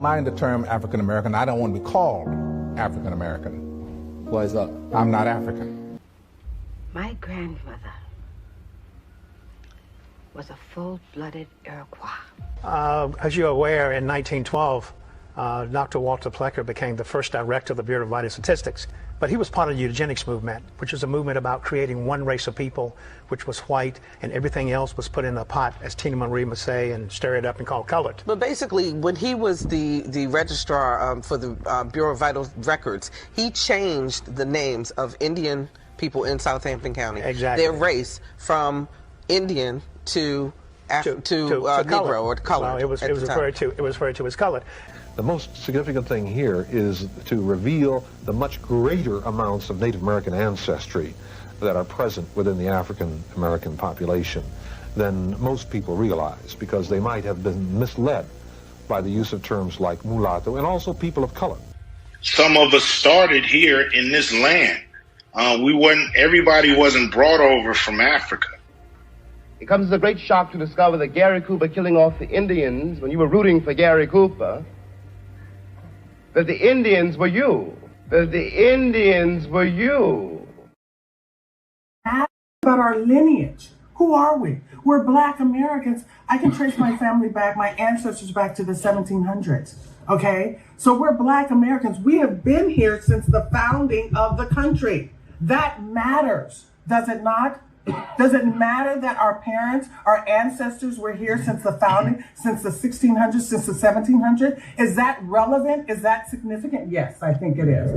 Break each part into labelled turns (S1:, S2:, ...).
S1: don't mind the term African American. I don't want to be called African American.
S2: Why is that?
S1: I'm not African.
S3: My grandmother was a full-blooded Iroquois.
S4: As you're aware, in 1912, Dr. Walter Plecker became the first director of the Bureau of Vital Statistics. But he was part of the eugenics movement, which was a movement about creating one race of people, which was white, and everything else was put in a pot, as Tina Marie would say, and stir it up and call colored.
S5: But basically, when he was the registrar for the Bureau of Vital Records, he changed the names of Indian people in Southampton County.
S4: Exactly.
S5: Their race from Indian to Negro or colored.
S4: So it was referred to as colored.
S6: The most significant thing here is to reveal the much greater amounts of Native American ancestry that are present within the African American population than most people realize, because they might have been misled by the use of terms like mulatto and also people of color.
S7: Some of us started here in this land. Everybody wasn't brought over from Africa.
S8: It comes as a great shock to discover that Gary Cooper killing off the Indians when you were rooting for Gary Cooper, that the Indians were you. That the Indians were you.
S9: About our lineage. Who are we? We're Black Americans. I can trace my family back, my ancestors back to the 1700s. Okay? So we're Black Americans. We have been here since the founding of the country. That matters, does it not? Does it matter that our parents, our ancestors were here since the founding, since the 1600s, since the 1700s? Is that relevant? Is that significant? Yes, I think it is.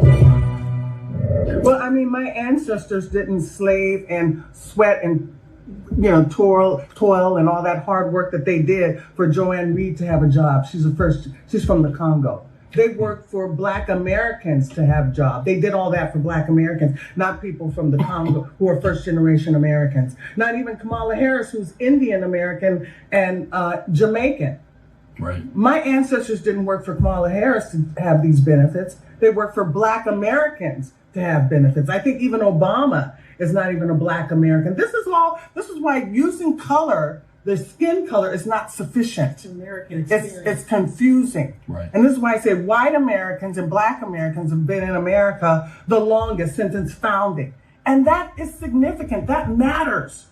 S9: Well, I mean, my ancestors didn't slave and sweat and, toil and all that hard work that they did for Joanne Reed to have a job. She's from the Congo. They worked for Black Americans to have jobs. They did all that for Black Americans, not people from the Congo who are first-generation Americans. Not even Kamala Harris, who's Indian American and Jamaican.
S2: Right.
S9: My ancestors didn't work for Kamala Harris to have these benefits. They worked for Black Americans to have benefits. I think even Obama is not even a Black American. This is why using color, the skin color, is not sufficient. It's confusing.
S2: Right.
S9: And this is why I say white Americans and Black Americans have been in America the longest since its founding. And that is significant. That matters.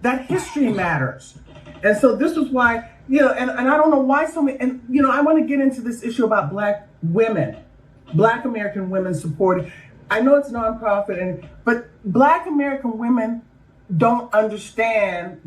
S9: That history matters. And so this is why, and I don't know why so many, and I want to get into this issue about Black women, Black American women supporting. I know it's nonprofit, but Black American women don't understand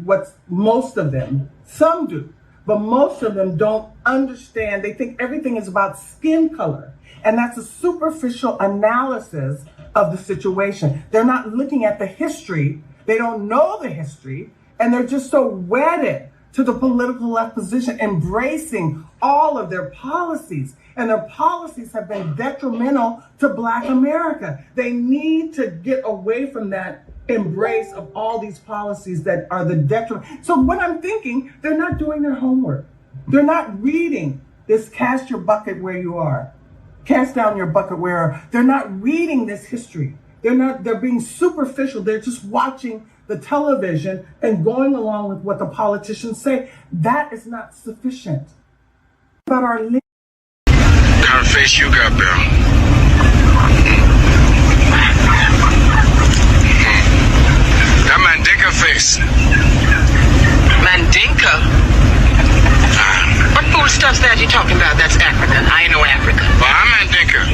S9: most of them, some do, but most of them don't understand. They think everything is about skin color. And that's a superficial analysis of the situation. They're not looking at the history. They don't know the history. And they're just so wedded to the political left position, embracing all of their policies. And their policies have been detrimental to Black America. They need to get away from that embrace of all these policies that are the detriment. So what I'm thinking, they're not doing their homework. They're not reading this cast your bucket where you are. Cast down your bucket where you are. They're not reading this history. They're being superficial. They're just watching the television and going along with what the politicians say. That is not sufficient. About our kind
S7: of face you got, Bill? That Mandinka face.
S5: Mandinka? What fool stuff's that you talking about? That's African. I ain't no African.
S7: Well, I'm Mandinka.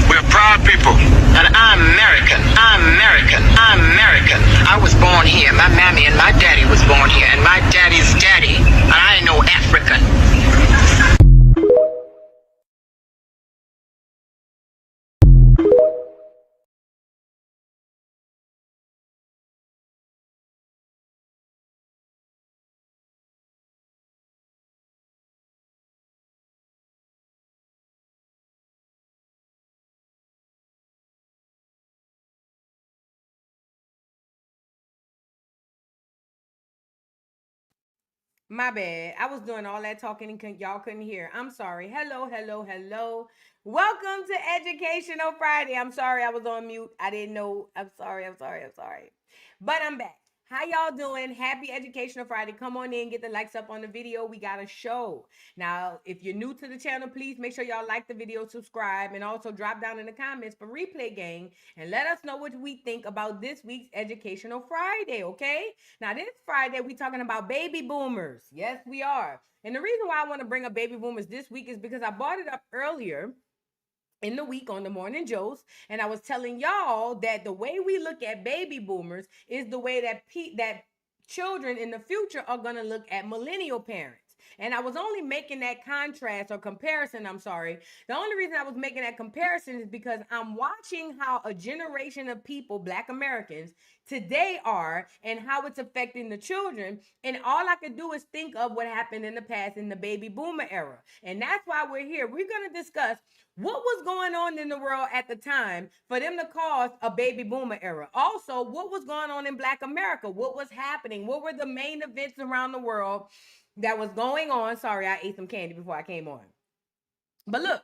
S7: We're proud people.
S5: And I'm American. I'm American. I'm American. I was born here. My mammy and my daddy was born here. And my daddy's daddy. And I ain't no African.
S10: My bad. I was doing all that talking and y'all couldn't hear. I'm sorry. Hello. Welcome to Educational Friday. I'm sorry I was on mute. I didn't know. I'm sorry. But I'm back. How y'all doing? Happy Educational Friday. Come on in, get the likes up on the video. We got a show. Now, if you're new to the channel, please make sure y'all like the video, subscribe, and also drop down in the comments for Replay Gang and let us know what we think about this week's Educational Friday, okay? Now, this Friday, we're talking about baby boomers. Yes, we are. And the reason why I want to bring up baby boomers this week is because I brought it up earlier in the week on the Morning Joes, and I was telling y'all that the way we look at baby boomers is the way that that children in the future are going to look at millennial parents. And I was only making that contrast or comparison, I'm sorry. The only reason I was making that comparison is because I'm watching how a generation of people, Black Americans, today are and how it's affecting the children. And all I could do is think of what happened in the past in the baby boomer era. And that's why we're here. We're going to discuss what was going on in the world at the time for them to cause a baby boomer era. Also, what was going on in Black America? What was happening? What were the main events around the world that was going on? Sorry, I ate some candy before I came on. But look,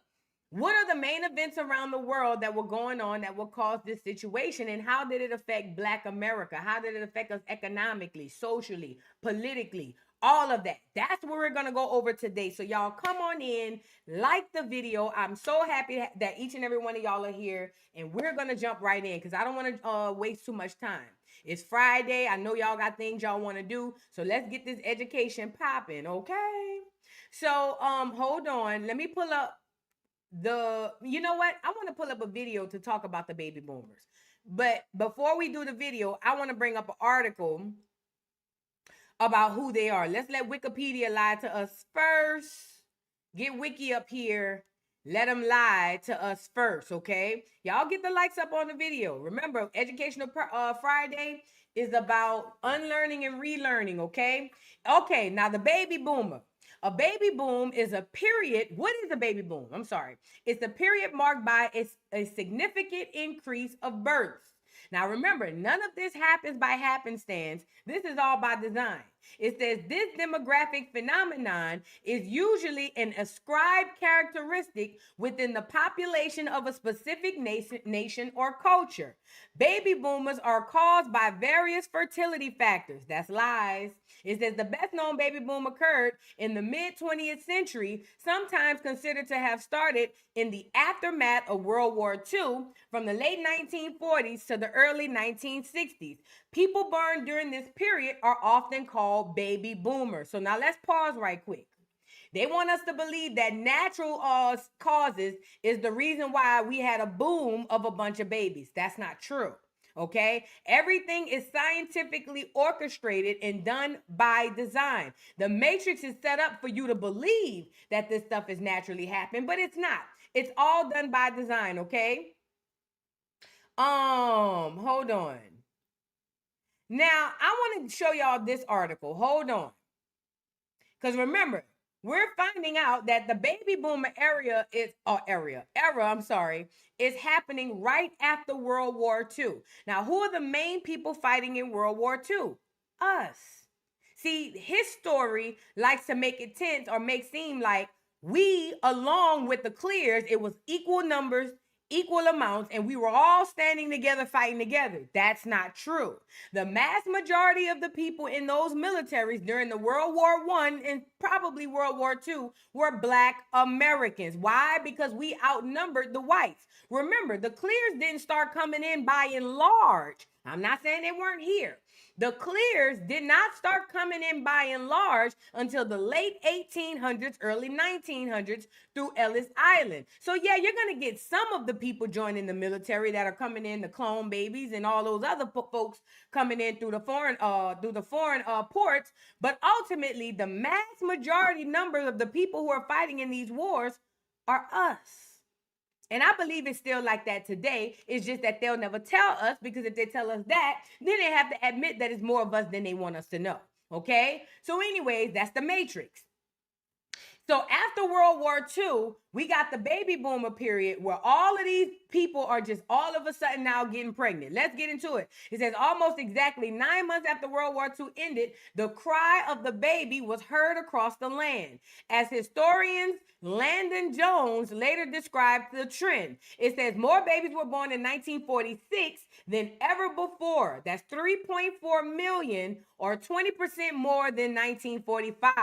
S10: what are the main events around the world that were going on that will cause this situation? And how did it affect Black America? How did it affect us economically, socially, politically? All of that. That's what we're going to go over today. So y'all come on in, like the video. I'm so happy that each and every one of y'all are here. And we're going to jump right in because I don't want to waste too much time. It's Friday. I know y'all got things y'all want to do. So let's get this education popping, okay? So hold on. Let me pull up you know what? I want to pull up a video to talk about the baby boomers. But before we do the video, I want to bring up an article about who they are. Let's let Wikipedia lie to us first. Get Wiki up here. Let them lie to us first, okay? Y'all get the likes up on the video. Remember, Educational Friday is about unlearning and relearning, okay? Okay, now the baby boomer. A baby boom is a period. What is a baby boom? I'm sorry. It's a period marked by a significant increase of births. Now, remember, none of this happens by happenstance. This is all by design. It says this demographic phenomenon is usually an ascribed characteristic within the population of a specific nation or culture. Baby boomers are caused by various fertility factors. That's lies. It says the best known baby boom occurred in the mid-20th century, sometimes considered to have started in the aftermath of World War II from the late 1940s to the early 1960s. People born during this period are often called baby boomers. So now let's pause right quick. They want us to believe that natural causes is the reason why we had a boom of a bunch of babies. That's not true. Okay, everything is scientifically orchestrated and done by design. The matrix is set up for you to believe that this stuff is naturally happening, but it's not. It's all done by design, okay? Hold on. Now, I want to show y'all this article. Hold on. Because remember, we're finding out that the baby boomer era is happening right after World War II. Now, who are the main people fighting in World War II? Us. See, his story likes to make it tense or make seem like we, along with the clears, it was equal numbers, equal amounts, and we were all standing together, fighting together. That's not true. The mass majority of the people in those militaries during the World War I and probably World War II were Black Americans. Why? Because we outnumbered the whites. Remember, the clears didn't start coming in by and large. I'm not saying they weren't here. The clears did not start coming in by and large until the late 1800s, early 1900s through Ellis Island. So yeah, you're going to get some of the people joining the military that are coming in, the clone babies and all those other folks coming in through the foreign ports. But ultimately, the mass majority number of the people who are fighting in these wars are us. And I believe it's still like that today. It's just that they'll never tell us, because if they tell us that, then they have to admit that it's more of us than they want us to know. Okay? So anyways, that's the matrix. So after World War II, we got the baby boomer period where all of these people are just all of a sudden now getting pregnant. Let's get into it. It says almost exactly 9 months after World War II ended, the cry of the baby was heard across the land. As historians Landon Jones later described the trend. It says more babies were born in 1946 than ever before. That's 3.4 million or 20% more than 1945.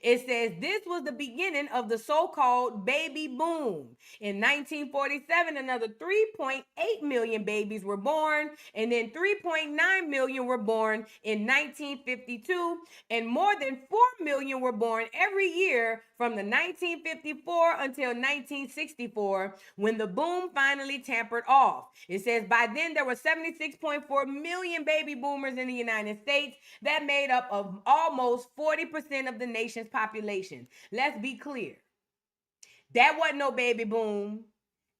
S10: It says this was the beginning of the so-called baby boom. In 1947, another 3.8 million babies were born, and then 3.9 million were born in 1952, and more than 4 million were born every year from the 1954 until 1964, when the boom finally tapered off. It says by then there were 76.4 million baby boomers in the United States that made up of almost 40% of the nation's population. Let's be clear. That wasn't no baby boom.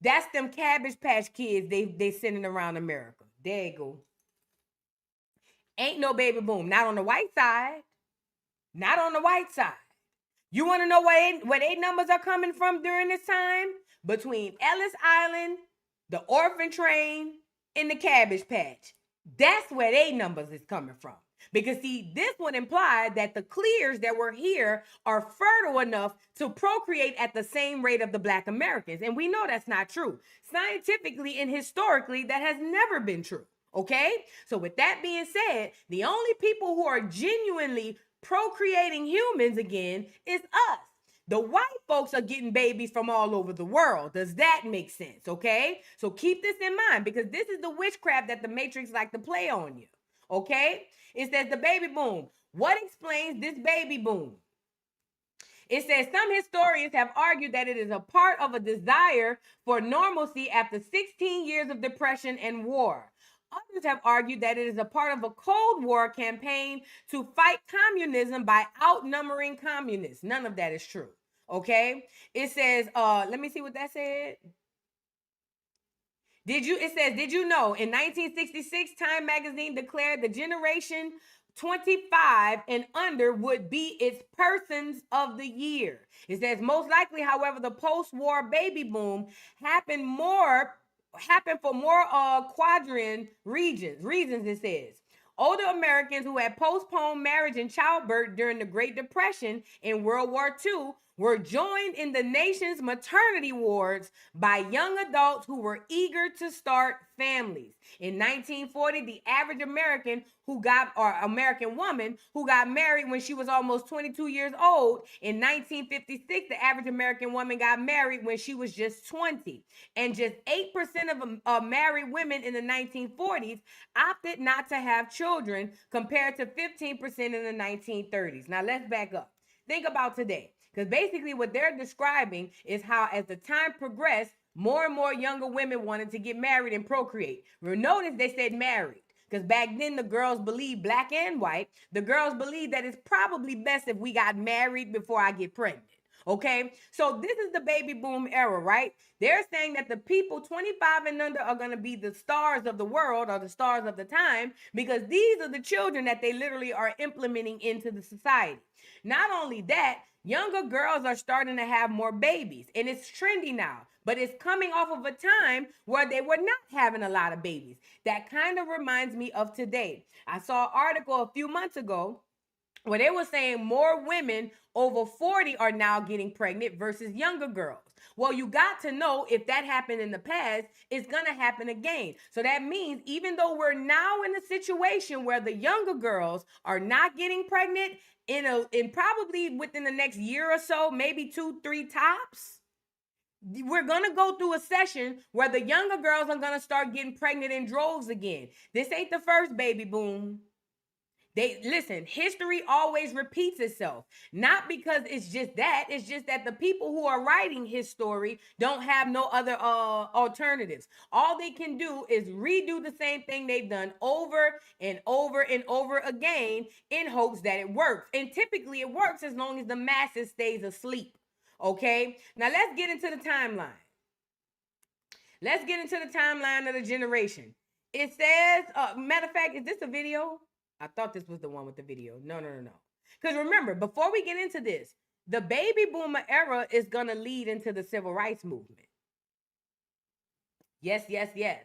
S10: That's them Cabbage Patch Kids they sending around America. There you go. Ain't no baby boom. Not on the white side. Not on the white side. You want to know where their numbers are coming from during this time? Between Ellis Island, the orphan train, and the Cabbage Patch. That's where their numbers is coming from. Because see, this would imply that the clears that were here are fertile enough to procreate at the same rate of the Black Americans. And we know that's not true. Scientifically and historically, that has never been true. Okay? So with that being said, the only people who are genuinely procreating humans again is us. The white folks are getting babies from all over the world. Does that make sense? Okay? So keep this in mind, because this is the witchcraft that the Matrix like to play on you. Okay? It says the baby boom. What explains this baby boom? It says some historians have argued that it is a part of a desire for normalcy after 16 years of depression and war. Others have argued that it is a part of a Cold War campaign to fight communism by outnumbering communists. None of that is true. Okay? It says, let me see what that said. It says, did you know in 1966, Time magazine declared the generation 25 and under would be its persons of the year. It says most likely, however, the post-war baby boom happened for more quadrant reasons. It says older Americans who had postponed marriage and childbirth during the Great Depression and World War II were joined in the nation's maternity wards by young adults who were eager to start families. In 1940, the average American American woman who got married when she was almost 22 years old. In 1956, the average American woman got married when she was just 20. And just 8% of married women in the 1940s opted not to have children, compared to 15% in the 1930s. Now let's back up. Think about today. Because basically what they're describing is how as the time progressed, more and more younger women wanted to get married and procreate. Notice they said married. Because back then the girls believed, black and white, the girls believed that it's probably best if we got married before I get pregnant. Okay, so this is the baby boom era, right? They're saying that the people 25 and under are going to be the stars of the world, or the stars of the time, because these are the children that they literally are implementing into the society. Not only that, younger girls are starting to have more babies, and it's trendy now, but it's coming off of a time where they were not having a lot of babies. That kind of reminds me of today. I saw an article a few months ago where they were saying more women over 40 are now getting pregnant versus younger girls. Well, you got to know, if that happened in the past, it's going to happen again. So that means even though we're now in a situation where the younger girls are not getting pregnant, in probably within the next year or so, maybe 2-3 tops, we're going to go through a session where the younger girls are going to start getting pregnant in droves again. This ain't the first baby boom. Listen, history always repeats itself. Not because it's just that. It's just that the people who are writing his story don't have no other alternatives. All they can do is redo the same thing they've done over and over and over again in hopes that it works. And typically it works as long as the masses stays asleep. Okay? Now let's get into the timeline. Let's get into the timeline of the generation. It says, matter of fact, is this a video? I thought this was the one with the video. No. Because remember, before we get into this, the baby boomer era is going to lead into the civil rights movement. Yes, yes, yes.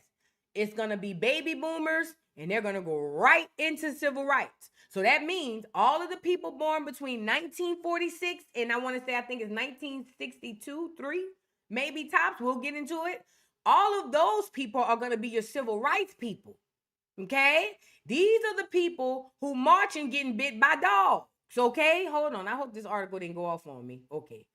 S10: It's going to be baby boomers, and they're going to go right into civil rights. So that means all of the people born between 1946 and I want to say, I think it's 1962, 3, maybe tops. We'll get into it. All of those people are going to be your civil rights people. Okay? These are the people who marching getting bit by dogs. Okay? Hold on. I hope this article didn't go off on me. Okay.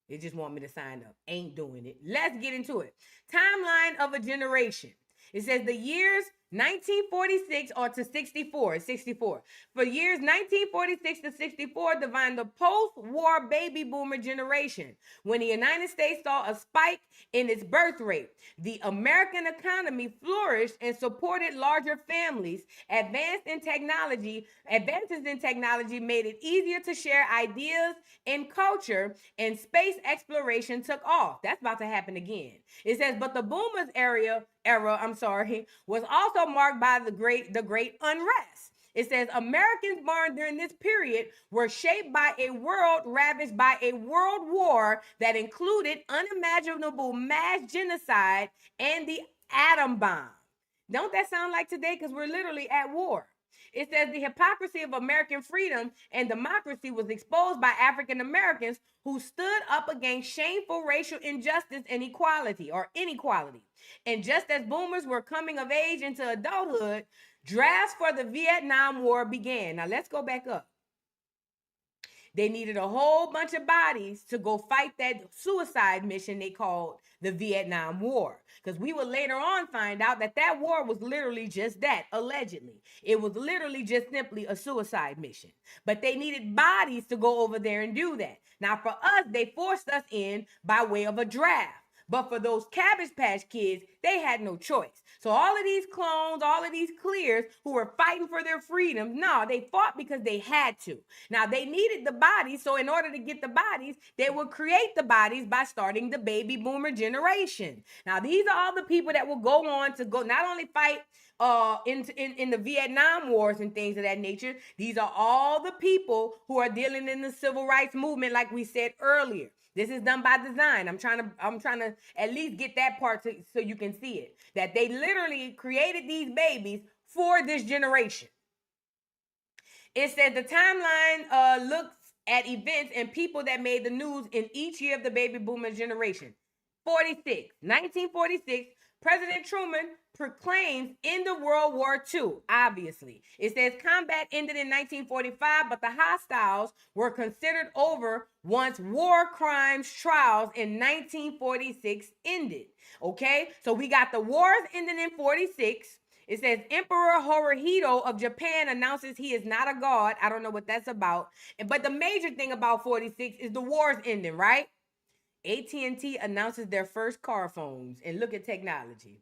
S10: They just want me to sign up. Ain't doing it. Let's get into it. Timeline of a generation. It says the years 1946 or to 64. 64. For years 1946 to 64 define the post-war baby boomer generation, when the United States saw a spike in its birth rate. The American economy flourished and supported larger families. Advances in technology made it easier to share ideas and culture, and space exploration took off. That's about to happen again. It says, but the boomers era, was also marked by the great unrest. It says Americans born during this period were shaped by a world ravaged by a world war that included unimaginable mass genocide and the atom bomb. Don't that sound like today? Because we're literally at war. It says the hypocrisy of American freedom and democracy was exposed by African Americans who stood up against shameful racial injustice and inequality. And just as boomers were coming of age into adulthood, drafts for the Vietnam War began. Now let's go back up. They needed a whole bunch of bodies to go fight that suicide mission they called the Vietnam War. Because we would later on find out that that war was literally just that, allegedly. It was literally just simply a suicide mission. But they needed bodies to go over there and do that. Now for us, they forced us in by way of a draft. But for those Cabbage Patch Kids, they had no choice. So all of these clones, all of these clears who were fighting for their freedom, no, they fought because they had to. Now, they needed the bodies, so in order to get the bodies, they would create the bodies by starting the baby boomer generation. Now, these are all the people that will go on to go not only fight in the Vietnam Wars and things of that nature. These are all the people who are dealing in the civil rights movement, like we said earlier. This is done by design. I'm trying to at least get that part so you can see it. That they literally created these babies for this generation. It said the timeline looks at events and people that made the news in each year of the baby boomer generation. 1946, President Truman proclaims end of World War II, obviously. It says combat ended in 1945, but the hostiles were considered over once war crimes trials in 1946 ended. Okay, so we got the wars ending in 46. It says Emperor Hirohito of Japan announces he is not a god. I don't know what that's about. But the major thing about 46 is the wars ending, right? AT&T announces their first car phones, and look at technology.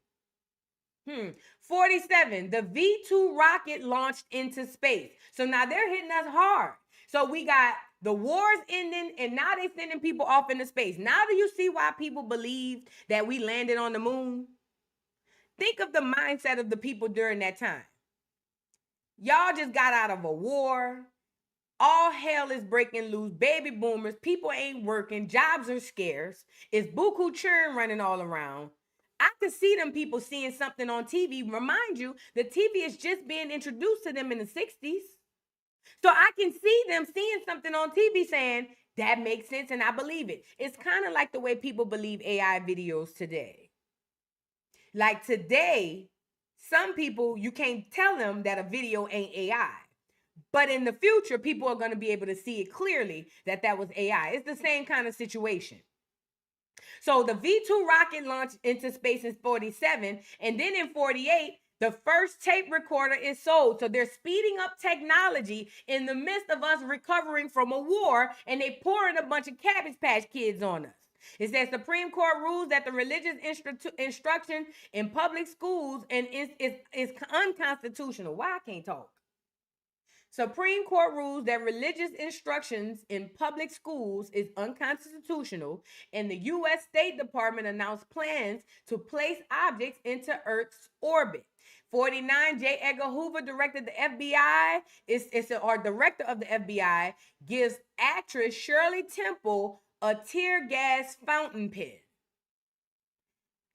S10: 47, the V2 rocket launched into space. So now they're hitting us hard. So we got the wars ending, and now they're sending people off into space. Now do you see why people believed that we landed on the moon? Think of the mindset of the people during that time. Y'all just got out of a war. All hell is breaking loose. Baby boomers, people ain't working. Jobs are scarce. It's buku churn running all around. I could see them people seeing something on TV. Remind you, the TV is just being introduced to them in the 60s. So I can see them seeing something on TV saying, that makes sense and I believe it. It's kind of like the way people believe AI videos today. Like today, some people, you can't tell them that a video ain't AI. But in the future, people are going to be able to see it clearly that that was AI. It's the same kind of situation. So the V2 rocket launched into space in 47. And then in 48, the first tape recorder is sold. So they're speeding up technology in the midst of us recovering from a war. And they pouring a bunch of Cabbage Patch Kids on us. It says Supreme Court rules that the religious instruction in public schools is unconstitutional. Why I can't talk? Supreme Court rules that religious instructions in public schools is unconstitutional, and the U.S. State Department announced plans to place objects into Earth's orbit. 49, J. Edgar Hoover directed the FBI, or director of the FBI, gives actress Shirley Temple a tear gas fountain pen.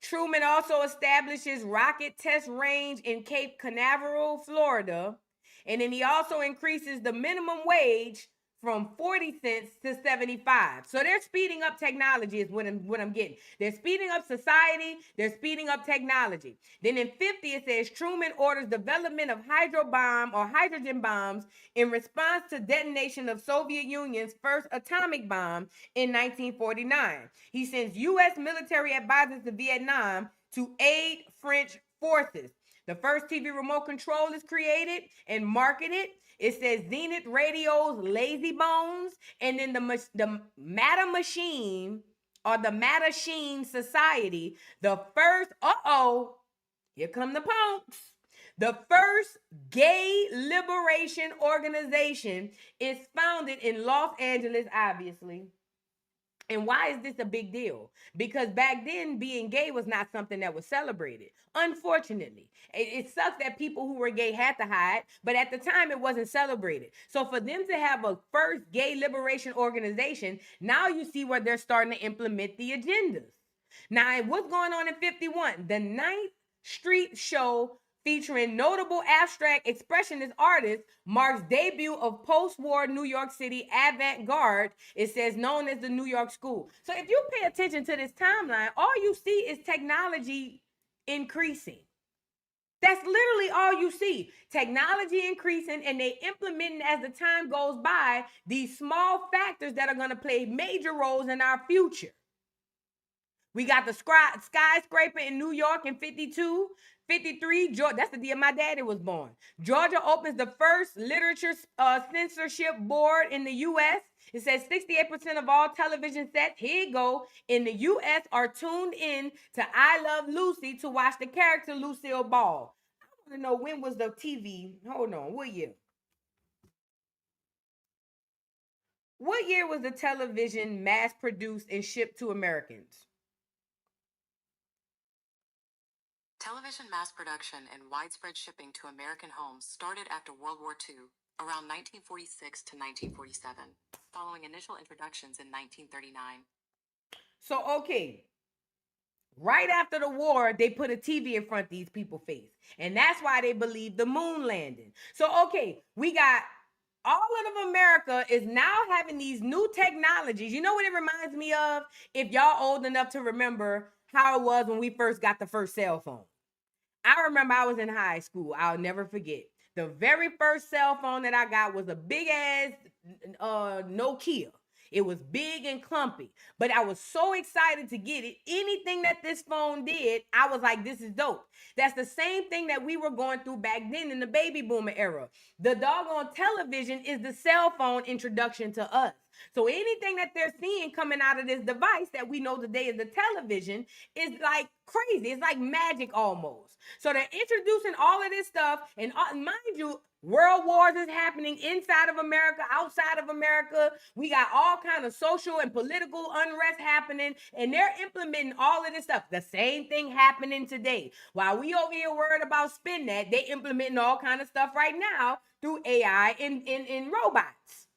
S10: Truman also establishes rocket test range in Cape Canaveral, Florida. And then he also increases the minimum wage from 40 cents to 75. So they're speeding up technology is what I'm getting. They're speeding up society. They're speeding up technology. Then in 50, it says Truman orders development of hydrogen bombs in response to detonation of Soviet Union's first atomic bomb in 1949. He sends U.S. military advisors to Vietnam to aid French forces. The first TV remote control is created and marketed. It says Zenith Radio's Lazy Bones. And then the Matter Machine, or the Mattachine Society, the first, here come the punks. The first gay liberation organization is founded in Los Angeles, obviously. And why is this a big deal? Because back then, being gay was not something that was celebrated. Unfortunately, it sucks that people who were gay had to hide, but at the time, it wasn't celebrated. So for them to have a first gay liberation organization, now you see where they're starting to implement the agendas. Now, what's going on in 51? The 9th Street Show, featuring notable abstract expressionist artists, marks debut of post-war New York City avant-garde. It says known as the New York School. So if you pay attention to this timeline, all you see is technology increasing. That's literally all you see. Technology increasing, and they implementing as the time goes by these small factors that are going to play major roles in our future. We got the skyscraper in New York in 52. 53, that's the year my daddy was born. Georgia opens the first literature censorship board in the U.S. It says 68% of all television sets, here you go, in the U.S. are tuned in to I Love Lucy to watch the character Lucille Ball. I want to know, when was the TV? Hold on, what year? What year was the television mass produced and shipped to Americans?
S11: Television mass production and widespread shipping to American homes started after World War II, around 1946 to 1947, following initial introductions in 1939.
S10: So, okay, right after the war, they put a TV in front of these people's face. And that's why they believe the moon landing. So, okay, we got all of America is now having these new technologies. You know what it reminds me of? If y'all old enough to remember how it was when we first got the first cell phone. I remember I was in high school. I'll never forget. The very first cell phone that I got was a big ass Nokia. It was big and clumpy, but I was so excited to get it. Anything that this phone did, I was like, this is dope. That's the same thing that we were going through back then in the baby boomer era. The doggone television is the cell phone introduction to us. So anything that they're seeing coming out of this device that we know today is the television is like crazy. It's like magic almost. So they're introducing all of this stuff. And mind you, world wars is happening inside of America, outside of America. We got all kind of social and political unrest happening. And they're implementing all of this stuff. The same thing happening today. While we over here worried about spin that, they implementing all kind of stuff right now through AI in robots.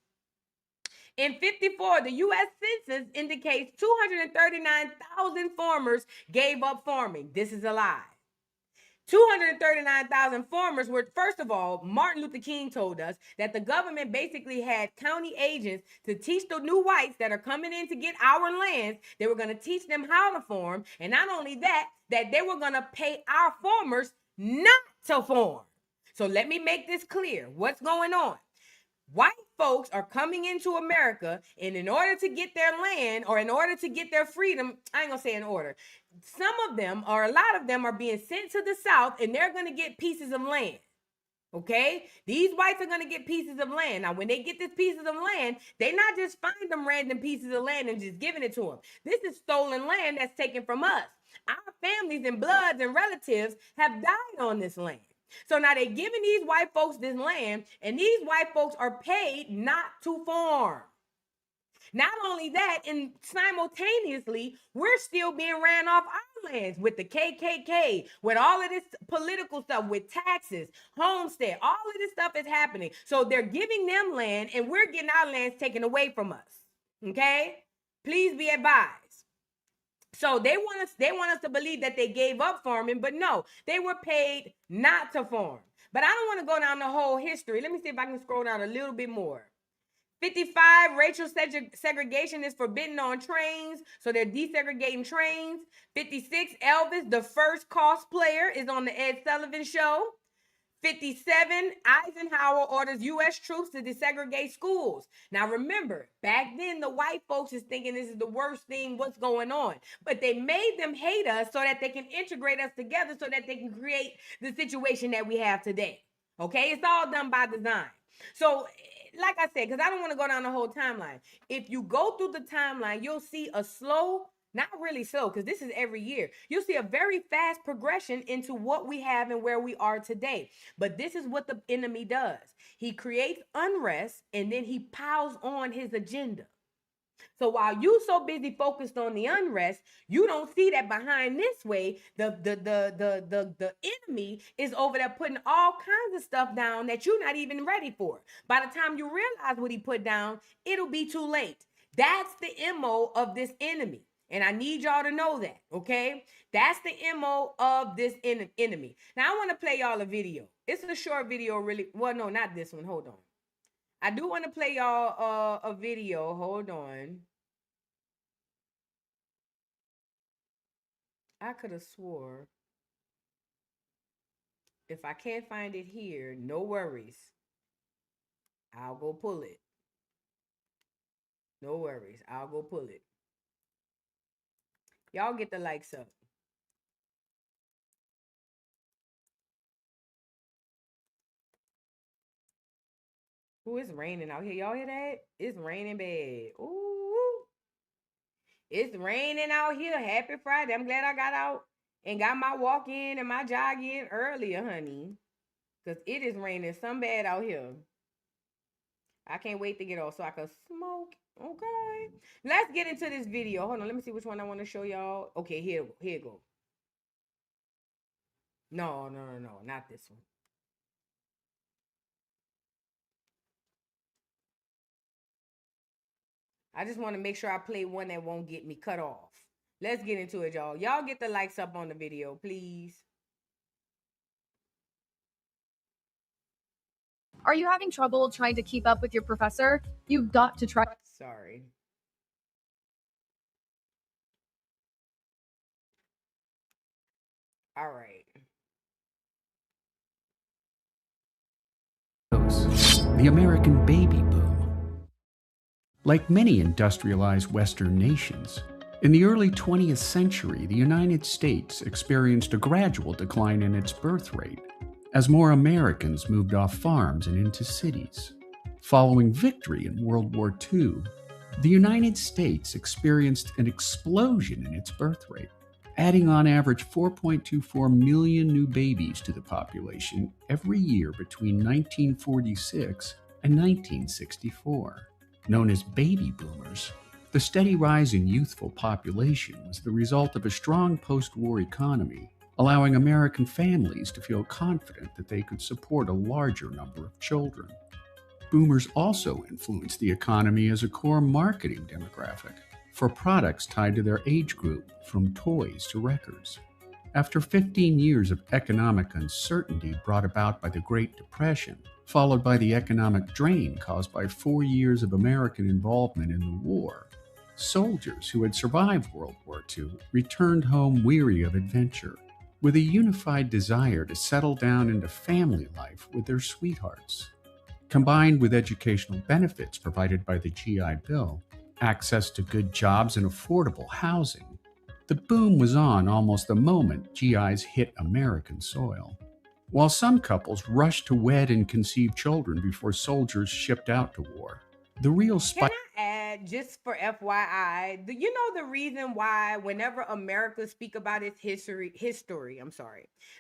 S10: In 54, the U.S. Census indicates 239,000 farmers gave up farming. This is a lie. 239,000 farmers were, first of all, Martin Luther King told us that the government basically had county agents to teach the new whites that are coming in to get our lands. They were going to teach them how to farm. And not only that, that they were going to pay our farmers not to farm. So let me make this clear. What's going on? White folks are coming into America, and in order to get their land or in order to get their freedom, I ain't gonna say in order, some of them or a lot of them are being sent to the South, and they're gonna get pieces of land. Okay, these whites are gonna get pieces of land. Now, when they get these pieces of land, they not just find them random pieces of land and just giving it to them. This is stolen land that's taken from us. Our families and bloods and relatives have died on this land. So now they're giving these white folks this land, and these white folks are paid not to farm. Not only that, and simultaneously, we're still being ran off our lands with the KKK, with all of this political stuff, with taxes, homestead, all of this stuff is happening. So they're giving them land, and we're getting our lands taken away from us. Okay? Please be advised. So they want us to believe that they gave up farming, but no, they were paid not to farm. But I don't want to go down the whole history. Let me see if I can scroll down a little bit more. 55, racial segregation is forbidden on trains, so they're desegregating trains. 56, Elvis, the first cosplayer, is on the Ed Sullivan Show. 57, Eisenhower orders U.S. troops to desegregate schools. Now remember, back then the white folks is thinking this is the worst thing, what's going on. But they made them hate us so that they can integrate us together so that they can create the situation that we have today. Okay, it's all done by design. So like I said, because I don't want to go down the whole timeline. If you go through the timeline, you'll see a slow, not really slow, because this is every year. You'll see a very fast progression into what we have and where we are today. But this is what the enemy does. He creates unrest, and then he piles on his agenda. So while you so busy focused on the unrest, you don't see that behind this way, the enemy is over there putting all kinds of stuff down that you're not even ready for. By the time you realize what he put down, it'll be too late. That's the MO of this enemy. And I need y'all to know that, okay? That's the MO of this enemy. Now, I want to play y'all a video. It's a short video, really. Well, no, not this one. Hold on. I do want to play y'all a video. Hold on. I could have swore. If I can't find it here, no worries. I'll go pull it. No worries. I'll go pull it. Y'all get the likes up. Ooh, it's raining out here. Y'all hear that? It's raining bad. Ooh. It's raining out here. Happy Friday. I'm glad I got out and got my walk in and my jog in earlier, honey. Because it is raining some bad out here. I can't wait to get off so I can smoke. Okay. Let's get into this video. Hold on. Let me see which one I want to show y'all. Okay, here you go. No. Not this one. I just want to make sure I play one that won't get me cut off. Let's get into it, y'all. Y'all get the likes up on the video, please.
S12: Are you having trouble trying to keep up with your professor? You've got to try.
S10: Sorry. All right.
S13: The American baby boom. Like many industrialized Western nations, in the early 20th century, the United States experienced a gradual decline in its birth rate as more Americans moved off farms and into cities. Following victory in World War II, the United States experienced an explosion in its birth rate, adding on average 4.24 million new babies to the population every year between 1946 and 1964. Known as baby boomers, the steady rise in youthful population was the result of a strong post-war economy, allowing American families to feel confident that they could support a larger number of children. Boomers also influenced the economy as a core marketing demographic for products tied to their age group, from toys to records. After 15 years of economic uncertainty brought about by the Great Depression, followed by the economic drain caused by 4 years of American involvement in the war, soldiers who had survived World War II returned home weary of adventure, with a unified desire to settle down into family life with their sweethearts. Combined with educational benefits provided by the GI Bill, access to good jobs and affordable housing, the boom was on almost the moment GIs hit American soil. While some couples rushed to wed and conceive children before soldiers shipped out to war, the real spike...
S10: Can I that, just for FYI, you know the reason why whenever America speak about its history,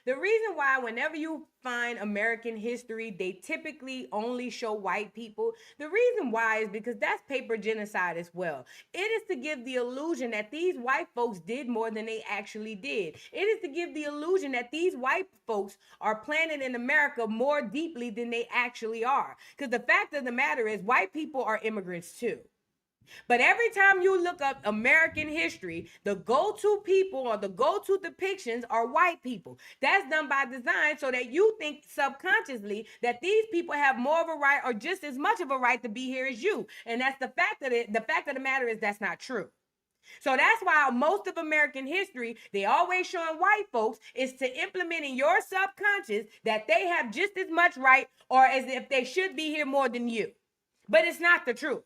S10: the reason why whenever you find American history, they typically only show white people. The reason why is because that's paper genocide as well. It is to give the illusion that these white folks did more than they actually did. It is to give the illusion that these white folks are planted in America more deeply than they actually are. Because the fact of the matter is, white people are immigrants too. But every time you look up American history, the go-to people or the go-to depictions are white people. That's done by design so that you think subconsciously that these people have more of a right or just as much of a right to be here as you. And that's the fact of it. The fact of the matter is that's not true. So that's why most of American history, they always showing white folks, is to implement in your subconscious that they have just as much right or as if they should be here more than you. But it's not the truth.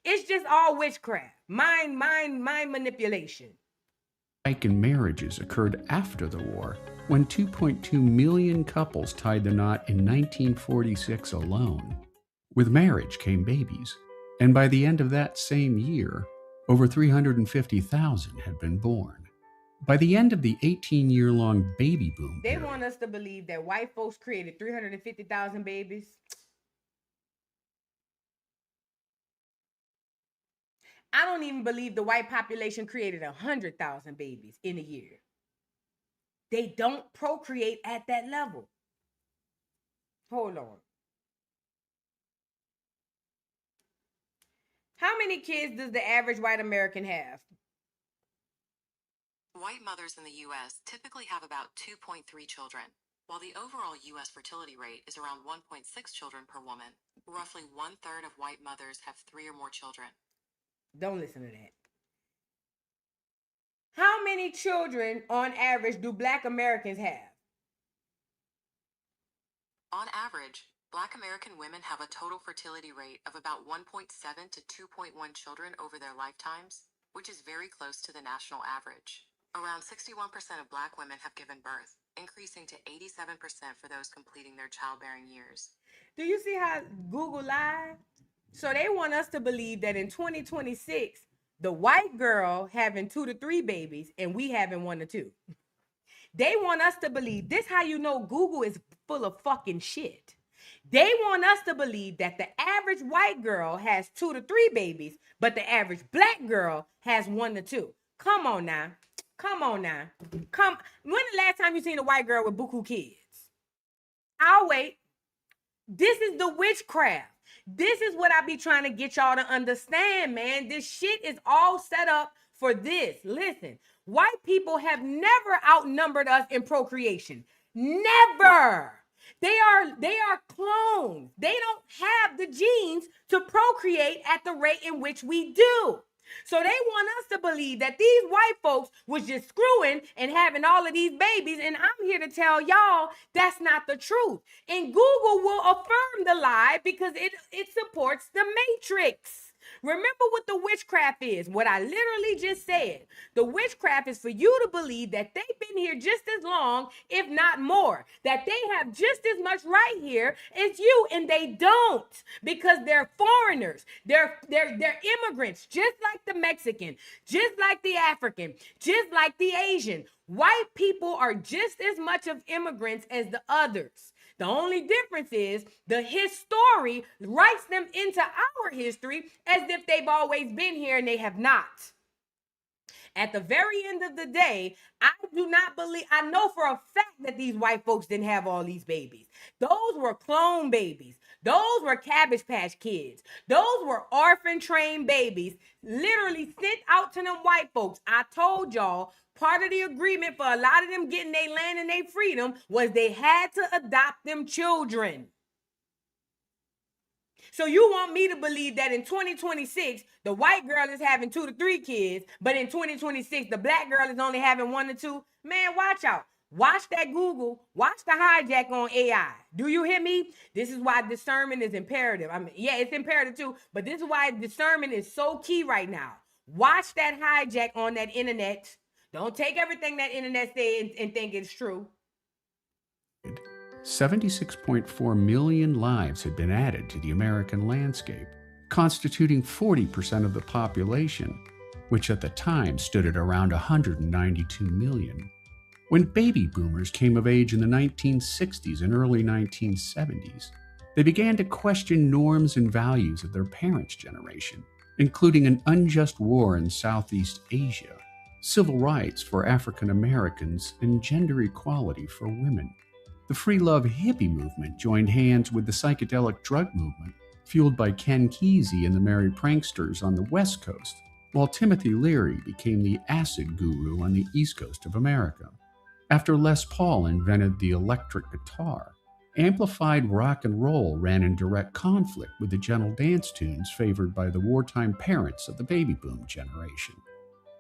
S10: It's just all witchcraft, mind manipulation.
S13: Strike in marriages occurred after the war, when 2.2 million couples tied the knot in 1946 alone. With marriage came babies, and by the end of that same year, over 350,000 had been born. By the end of the 18-year-long baby boom
S10: period, they want us to believe that white folks created 350,000 babies. I don't even believe the white population created 100,000 babies in a year. They don't procreate at that level. Hold on. How many kids does the average white American have?
S11: White mothers in the U.S. typically have about 2.3 children, while the overall U.S. fertility rate is around 1.6 children per woman. Roughly 1/3 of white mothers have 3 or more children.
S10: Don't listen to that. How many children on average do Black Americans have?
S11: On average, Black American women have a total fertility rate of about 1.7 to 2.1 children over their lifetimes, which is very close to the national average. Around 61% of Black women have given birth, increasing to 87% for those completing their childbearing years.
S10: Do you see how Google lied? So they want us to believe that in 2026, the white girl having 2 to 3 babies and we having 1 to 2. They want us to believe this. How you know Google is full of fucking shit. They want us to believe that the average white girl has 2 to 3 babies, but the average Black girl has 1 to 2. Come on now. Come on now. When the last time you seen a white girl with buku kids? I'll wait. This is the witchcraft. This is what I be trying to get y'all to understand, man. This shit is all set up for this. Listen, white people have never outnumbered us in procreation. Never. They are clones. They don't have the genes to procreate at the rate in which we do. So they want us to believe that these white folks was just screwing and having all of these babies. And I'm here to tell y'all that's not the truth. And Google will affirm the lie because it supports the matrix. Remember what the witchcraft is, what I literally just said. The witchcraft is for you to believe that they've been here just as long, if not more, that they have just as much right here as you, and they don't, because they're foreigners. They're immigrants, just like the Mexican, just like the African, just like the Asian. White people are just as much of immigrants as the others. The only difference is the history writes them into our history as if they've always been here, and they have not. At the very end of the day, I do not believe, I know for a fact that these white folks didn't have all these babies. Those were clone babies. Those were Cabbage Patch Kids. Those were orphan trained babies, literally sent out to them white folks. I told y'all, part of the agreement for a lot of them getting their land and their freedom was they had to adopt them children. So you want me to believe that in 2026, the white girl is having 2 to 3 kids, but in 2026, the Black girl is only having 1 to 2? Man, watch out. Watch that Google. Watch the hijack on AI. Do you hear me? This is why discernment is imperative. I mean, yeah, it's imperative too, but this is why discernment is so key right now. Watch that hijack on that internet. Don't take everything that internet says and think it's true.
S13: 76.4 million lives had been added to the American landscape. constituting 40% of the population, which at the time stood at around 192 million. When baby boomers came of age in the 1960s and early 1970s, they began to question norms and values of their parents' generation, including an unjust war in Southeast Asia, civil rights for African Americans, and gender equality for women. The free love hippie movement joined hands with the psychedelic drug movement, fueled by Ken Kesey and the Merry Pranksters on the West Coast, while Timothy Leary became the acid guru on the East Coast of America. After Les Paul invented the electric guitar, amplified rock and roll ran in direct conflict with the gentle dance tunes favored by the wartime parents of the baby boom generation.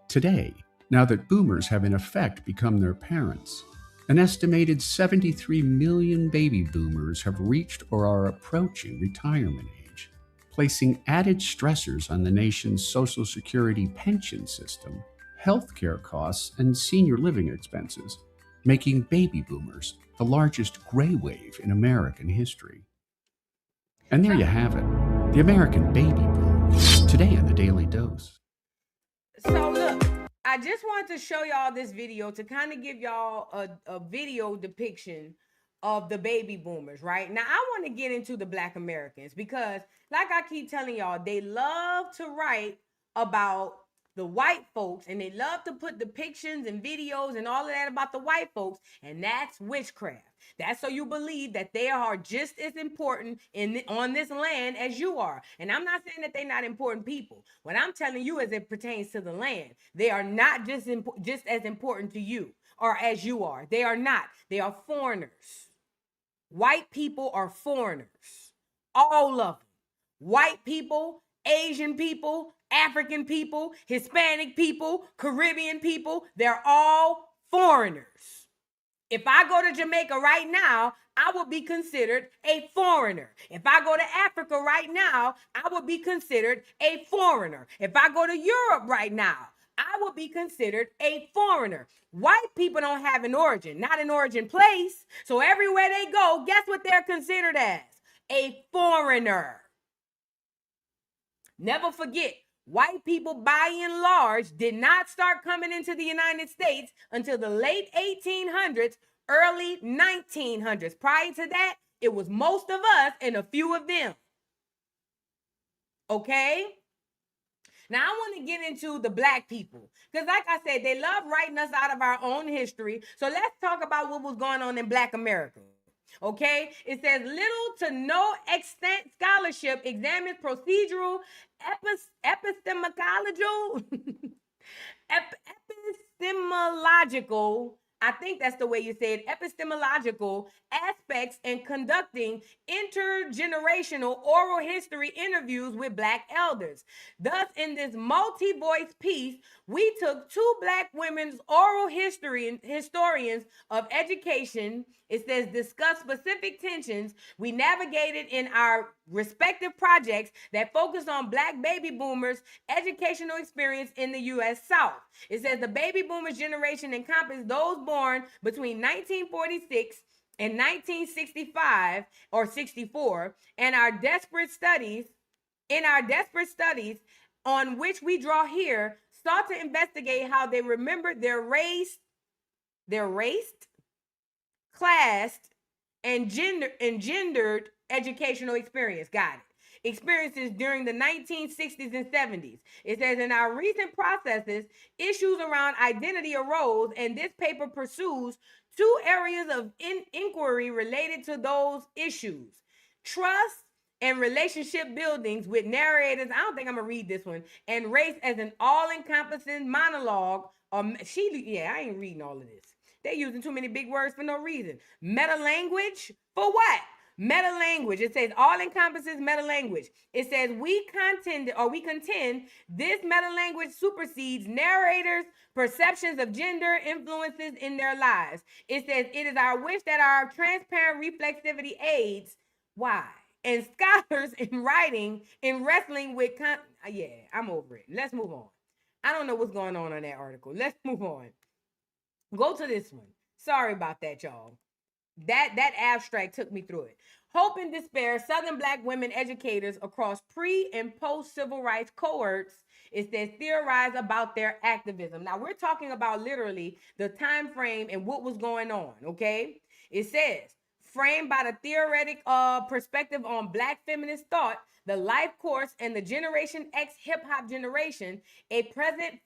S13: Today, now that boomers have in effect become their parents, an estimated 73 million baby boomers have reached or are approaching retirement age, placing added stressors on the nation's Social Security pension system, healthcare costs, and senior living expenses, making baby boomers the largest gray wave in American history. And there you have it, the American baby boom, today on the Daily Dose.
S10: So look, I just wanted to show y'all this video to kind of give y'all a video depiction of the baby boomers, right? Now, I want to get into the Black Americans because, like I keep telling y'all, they love to write about the white folks, and they love to put depictions and videos and all of that about the white folks, and that's witchcraft. That's so you believe that they are just as important on this land as you are. And I'm not saying that they're not important people. What I'm telling you as it pertains to the land, they are not just as important to you or as you are. They are not. They are foreigners. White people are foreigners. All of them. White people, Asian people, African people, Hispanic people, Caribbean people, they're all foreigners. If I go to Jamaica right now, I would be considered a foreigner. If I go to Africa right now, I would be considered a foreigner. If I go to Europe right now, I would be considered a foreigner. White people don't have an origin, not an origin place. So everywhere they go, guess what they're considered as? A foreigner. Never forget, white people, by and large, did not start coming into the United States until the late 1800s, early 1900s. Prior to that, it was most of us and a few of them. Okay? Now, I want to get into the Black people because, like I said, they love writing us out of our own history. So let's talk about what was going on in Black America. Okay, it says little to no extent scholarship examines procedural epistemological, I think that's the way you say it, epistemological aspects in conducting intergenerational oral history interviews with Black elders. Thus, in this multi-voice piece, we took two Black women's oral historians of education. It says discuss specific tensions we navigated in our respective projects that focus on Black baby boomers' educational experience in the U.S. South. It says the baby boomers generation encompassed those born between 1946 and 1965 or 64, and our desperate studies on which we draw here sought to investigate how they remembered their race, classed, and gendered educational experience. Got it. Experiences during the 1960s and 70s. It says in our recent processes, issues around identity arose, and this paper pursues two areas of inquiry related to those issues: trust and relationship buildings with narrators. I don't think I'm gonna read this one. And race as an all-encompassing monologue. I ain't reading all of this. They're using too many big words for no reason. Meta-language for what? Meta-language. It says all encompasses meta-language. It says we contend this meta-language supersedes narrators' perceptions of gender influences in their lives. It says it is our wish that our transparent reflexivity aids. Why? And scholars in wrestling with I'm over it. Let's move on. I don't know what's going on that article. Let's move on. Go to this one. Sorry about that, y'all. that abstract took me through it. Hope and despair, Southern Black women educators across pre and post civil rights cohorts, it says, theorize about their activism. Now we're talking about literally the time frame and what was going on, okay? It says, framed by the theoretic perspective on Black feminist thought, the life course and the Generation X hip hop generation, I present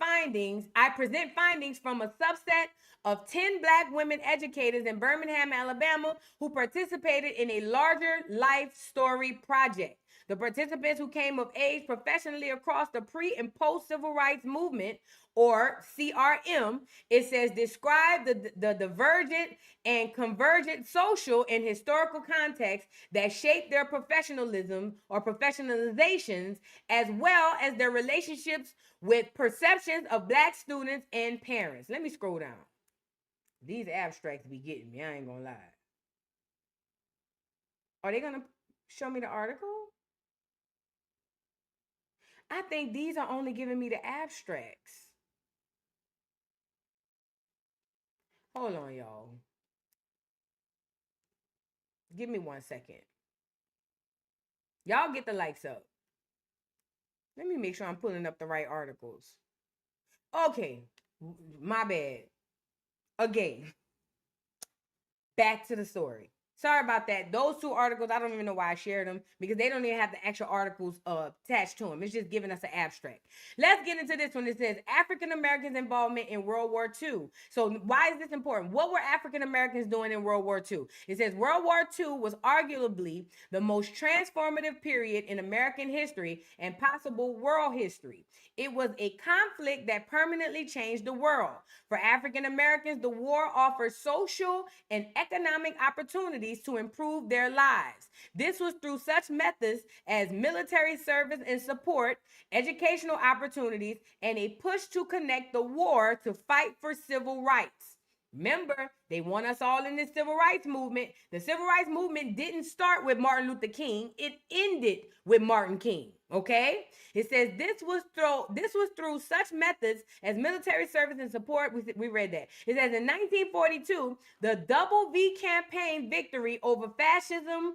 S10: findings from a subset of 10 Black women educators in Birmingham, Alabama, who participated in a larger life story project. The participants who came of age professionally across the pre and post civil rights movement, or CRM, it says, describe the divergent and convergent social and historical context that shaped their professionalism or professionalizations, as well as their relationships with perceptions of Black students and parents. Let me scroll down. These abstracts be getting me, I ain't gonna lie. Are they gonna show me the article? I think these are only giving me the abstracts. Hold on, y'all. Give me 1 second. Y'all get the likes up. Let me make sure I'm pulling up the right articles. Okay, my bad. Again, back to the story. Sorry about that. Those two articles, I don't even know why I shared them, because they don't even have the actual articles attached to them. It's just giving us an abstract. Let's get into this one. It says African Americans' involvement in World War II. So why is this important? What were African Americans doing in World War II? It says World War II was arguably the most transformative period in American history and possible world history. It was a conflict that permanently changed the world. For African Americans, the war offered social and economic opportunities to improve their lives. This was through such methods as military service and support, educational opportunities, and a push to connect the war to fight for civil rights. Remember, they want us all in this civil rights movement. The civil rights movement didn't start with Martin Luther King. It ended with Martin King. Okay? It says this was through such methods as military service and support. We read that. It says in 1942, the Double V campaign victory over fascism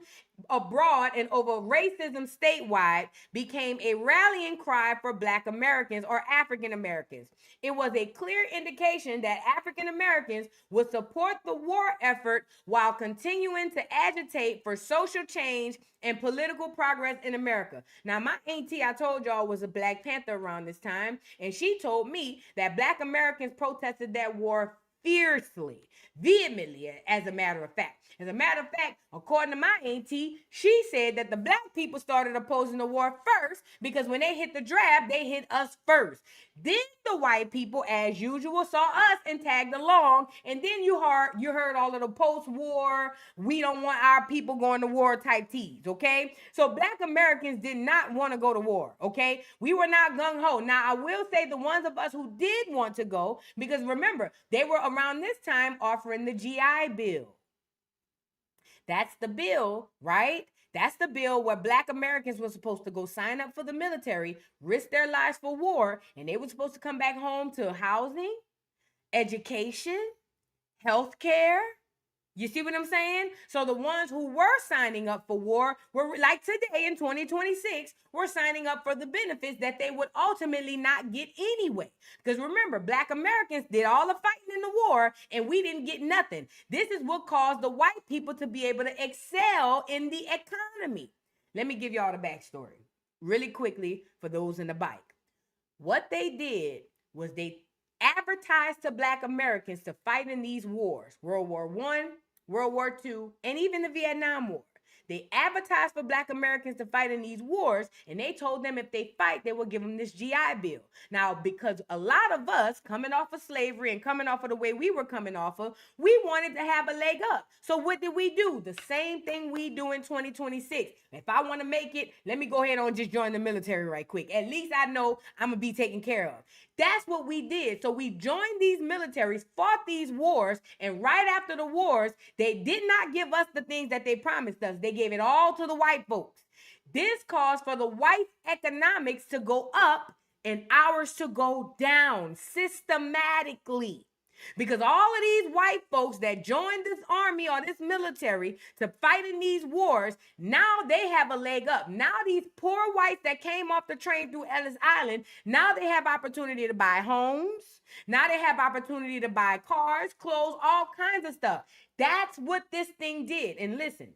S10: abroad and over racism statewide became a rallying cry for Black Americans or African Americans. It was a clear indication that African Americans would support the war effort while continuing to agitate for social change and political progress in America. Now, my auntie, I told y'all, was a Black Panther around this time, and she told me that Black Americans protested that war fiercely, vehemently, as a matter of fact. As a matter of fact, according to my auntie, she said that the Black people started opposing the war first because when they hit the draft, they hit us first. Then the white people, as usual, saw us and tagged along, and then you heard all of the post-war, we don't want our people going to war type teas, okay? So Black Americans did not want to go to war, okay? We were not gung-ho. Now, I will say the ones of us who did want to go, because remember, they were around this time offering the GI Bill. That's the bill, right? That's the bill where Black Americans were supposed to go sign up for the military, risk their lives for war, and they were supposed to come back home to housing, education, health care. You see what I'm saying? So the ones who were signing up for war were, like today in 2026, were signing up for the benefits that they would ultimately not get anyway. Because remember, Black Americans did all the fighting in the war and we didn't get nothing. This is what caused the white people to be able to excel in the economy. Let me give y'all the backstory really quickly for those in the bike. What they did was they advertised to Black Americans to fight in these wars, World War I, World War II, and even the Vietnam War. They advertised for Black Americans to fight in these wars, and they told them if they fight, they will give them this GI Bill. Now, because a lot of us coming off of slavery and coming off of the way we were coming off of, we wanted to have a leg up. So what did we do? The same thing we do in 2026. If I want to make it, let me go ahead and just join the military right quick. At least I know I'm going to be taken care of. That's what we did. So we joined these militaries, fought these wars, and right after the wars, they did not give us the things that they promised us. They gave it all to the white folks. This caused for the white economics to go up and ours to go down systematically. Because all of these white folks that joined this army or this military to fight in these wars, now they have a leg up. Now these poor whites that came off the train through Ellis Island, now they have opportunity to buy homes. Now they have opportunity to buy cars, clothes, all kinds of stuff. That's what this thing did. And listen,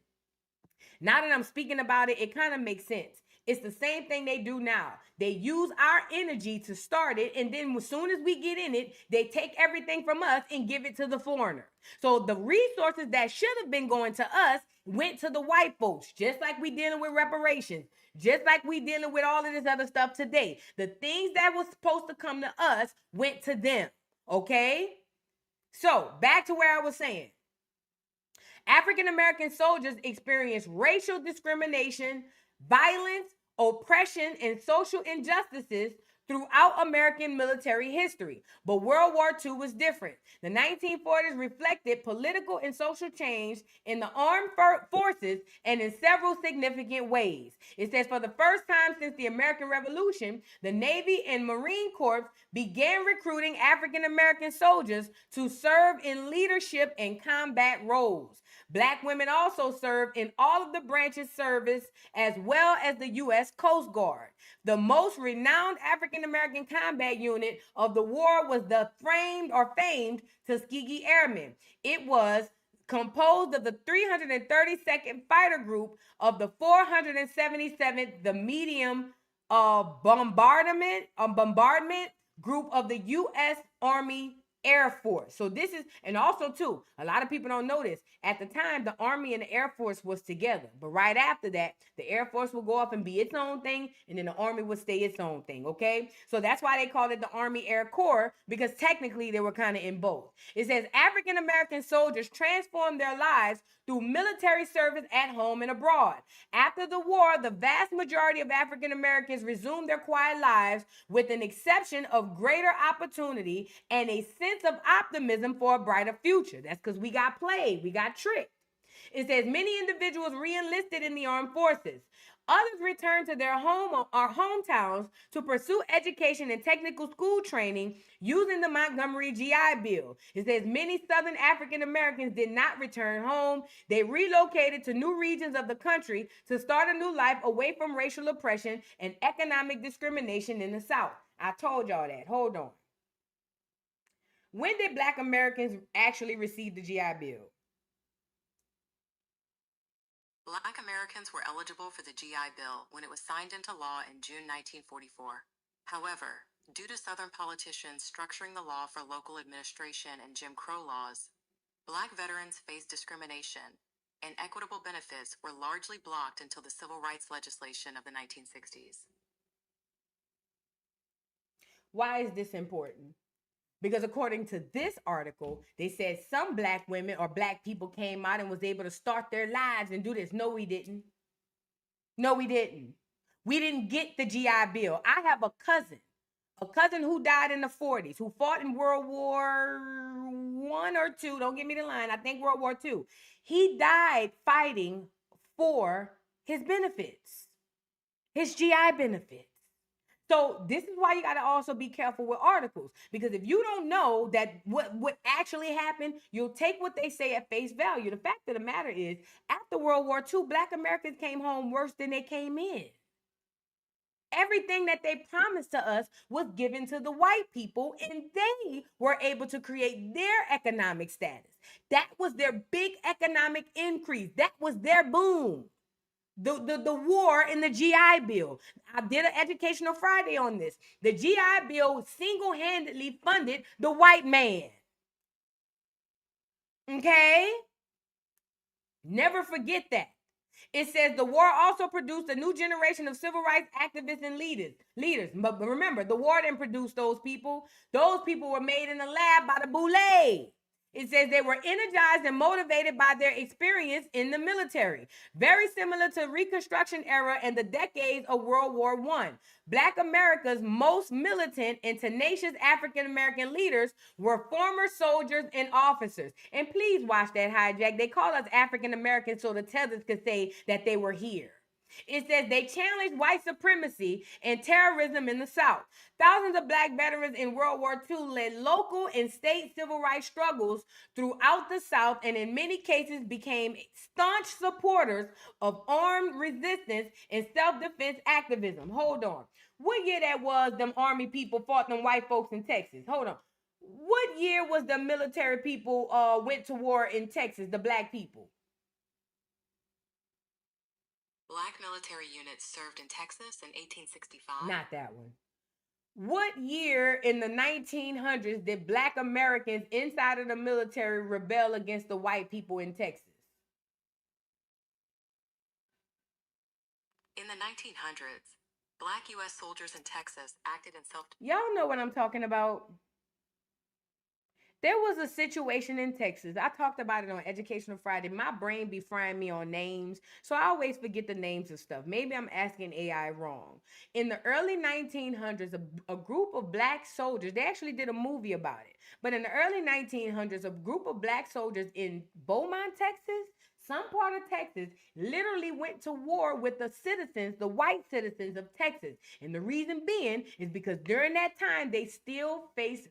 S10: now that I'm speaking about it, it kind of makes sense. It's the same thing they do now. They use our energy to start it, and then as soon as we get in it, they take everything from us and give it to the foreigner. So the resources that should have been going to us went to the white folks, just like we dealing with reparations, just like we dealing with all of this other stuff today. The things that was supposed to come to us went to them, okay? So back to where I was saying. African-American soldiers experienced racial discrimination, violence, oppression, and social injustices throughout American military history. But World War II was different. The 1940s reflected political and social change in the armed forces and in several significant ways. It says for the first time since the American Revolution, the Navy and Marine Corps began recruiting African-American soldiers to serve in leadership and combat roles. Black women also served in all of the branches service as well as the U.S. Coast Guard. The most renowned African-American combat unit of the war was the famed Tuskegee Airmen. It was composed of the 332nd Fighter Group of the 477th, the Medium Bombardment Group of the U.S. Army Air Force. So this is, and also too, a lot of people don't know this. At the time, the Army and the Air Force was together. But right after that, the Air Force would go off and be its own thing, and then the Army would stay its own thing, okay? So that's why they called it the Army Air Corps, because technically they were kind of in both. It says African-American soldiers transformed their lives through military service at home and abroad. After the war, the vast majority of African Americans resumed their quiet lives with an exception of greater opportunity and a sense of optimism for a brighter future. That's because we got played, we got tricked. It says many individuals re-enlisted in the armed forces. Others returned to their home or hometowns to pursue education and technical school training using the Montgomery GI Bill. It says many Southern African Americans did not return home. They relocated to new regions of the country to start a new life away from racial oppression and economic discrimination in the South. I told y'all that. Hold on. When did Black Americans actually receive the GI Bill?
S11: Black Americans were eligible for the GI Bill when it was signed into law in June 1944. However, due to Southern politicians structuring the law for local administration and Jim Crow laws, Black veterans faced discrimination, and equitable benefits were largely blocked until the civil rights legislation of the 1960s.
S10: Why is this important? Because according to this article, they said some Black women or Black people came out and was able to start their lives and do this. No, we didn't. No, we didn't. We didn't get the GI Bill. I have a cousin who died in the 40s, who fought in World War I or II. Don't give me the line. I think World War II. He died fighting for his benefits, his GI benefits. So this is why you got to also be careful with articles, because if you don't know that what actually happened, you'll take what they say at face value. The fact of the matter is, after World War II, Black Americans came home worse than they came in. Everything that they promised to us was given to the white people, and they were able to create their economic status. That was their big economic increase. That was their boom. The war in the GI Bill. I did an Educational Friday on this. The GI Bill single-handedly funded the white man. Okay? Never forget that. It says the war also produced a new generation of civil rights activists and leaders. But remember, the war didn't produce those people. Those people were made in the lab by the Boule. It says they were energized and motivated by their experience in the military. Very similar to Reconstruction era and the decades of World War I. Black America's most militant and tenacious African-American leaders were former soldiers and officers. And please watch that hijack. They call us African-Americans so the tethers could say that they were here. It says they challenged white supremacy and terrorism in the South. Thousands of black veterans in World War II led local and state civil rights struggles throughout the South and in many cases became staunch supporters of armed resistance and self-defense activism. Hold on. What year that was them army people fought them white folks in Texas? Hold on. What year was the military people went to war in Texas, the black people?
S11: Black military units served in Texas in 1865.
S10: Not that one. What year in the 1900s did black Americans inside of the military rebel against the white people in Texas?
S11: In the 1900s, black U.S. soldiers in Texas acted in self-defense.
S10: Y'all know what I'm talking about. There was a situation in Texas. I talked about it on Educational Friday. My brain be frying me on names, so I always forget the names of stuff. Maybe I'm asking AI wrong. In the early 1900s, a group of black soldiers, they actually did a movie about it, but in the early 1900s, a group of black soldiers in Beaumont, Texas, some part of Texas, literally went to war with the citizens, the white citizens of Texas. And the reason being is because during that time, they still faced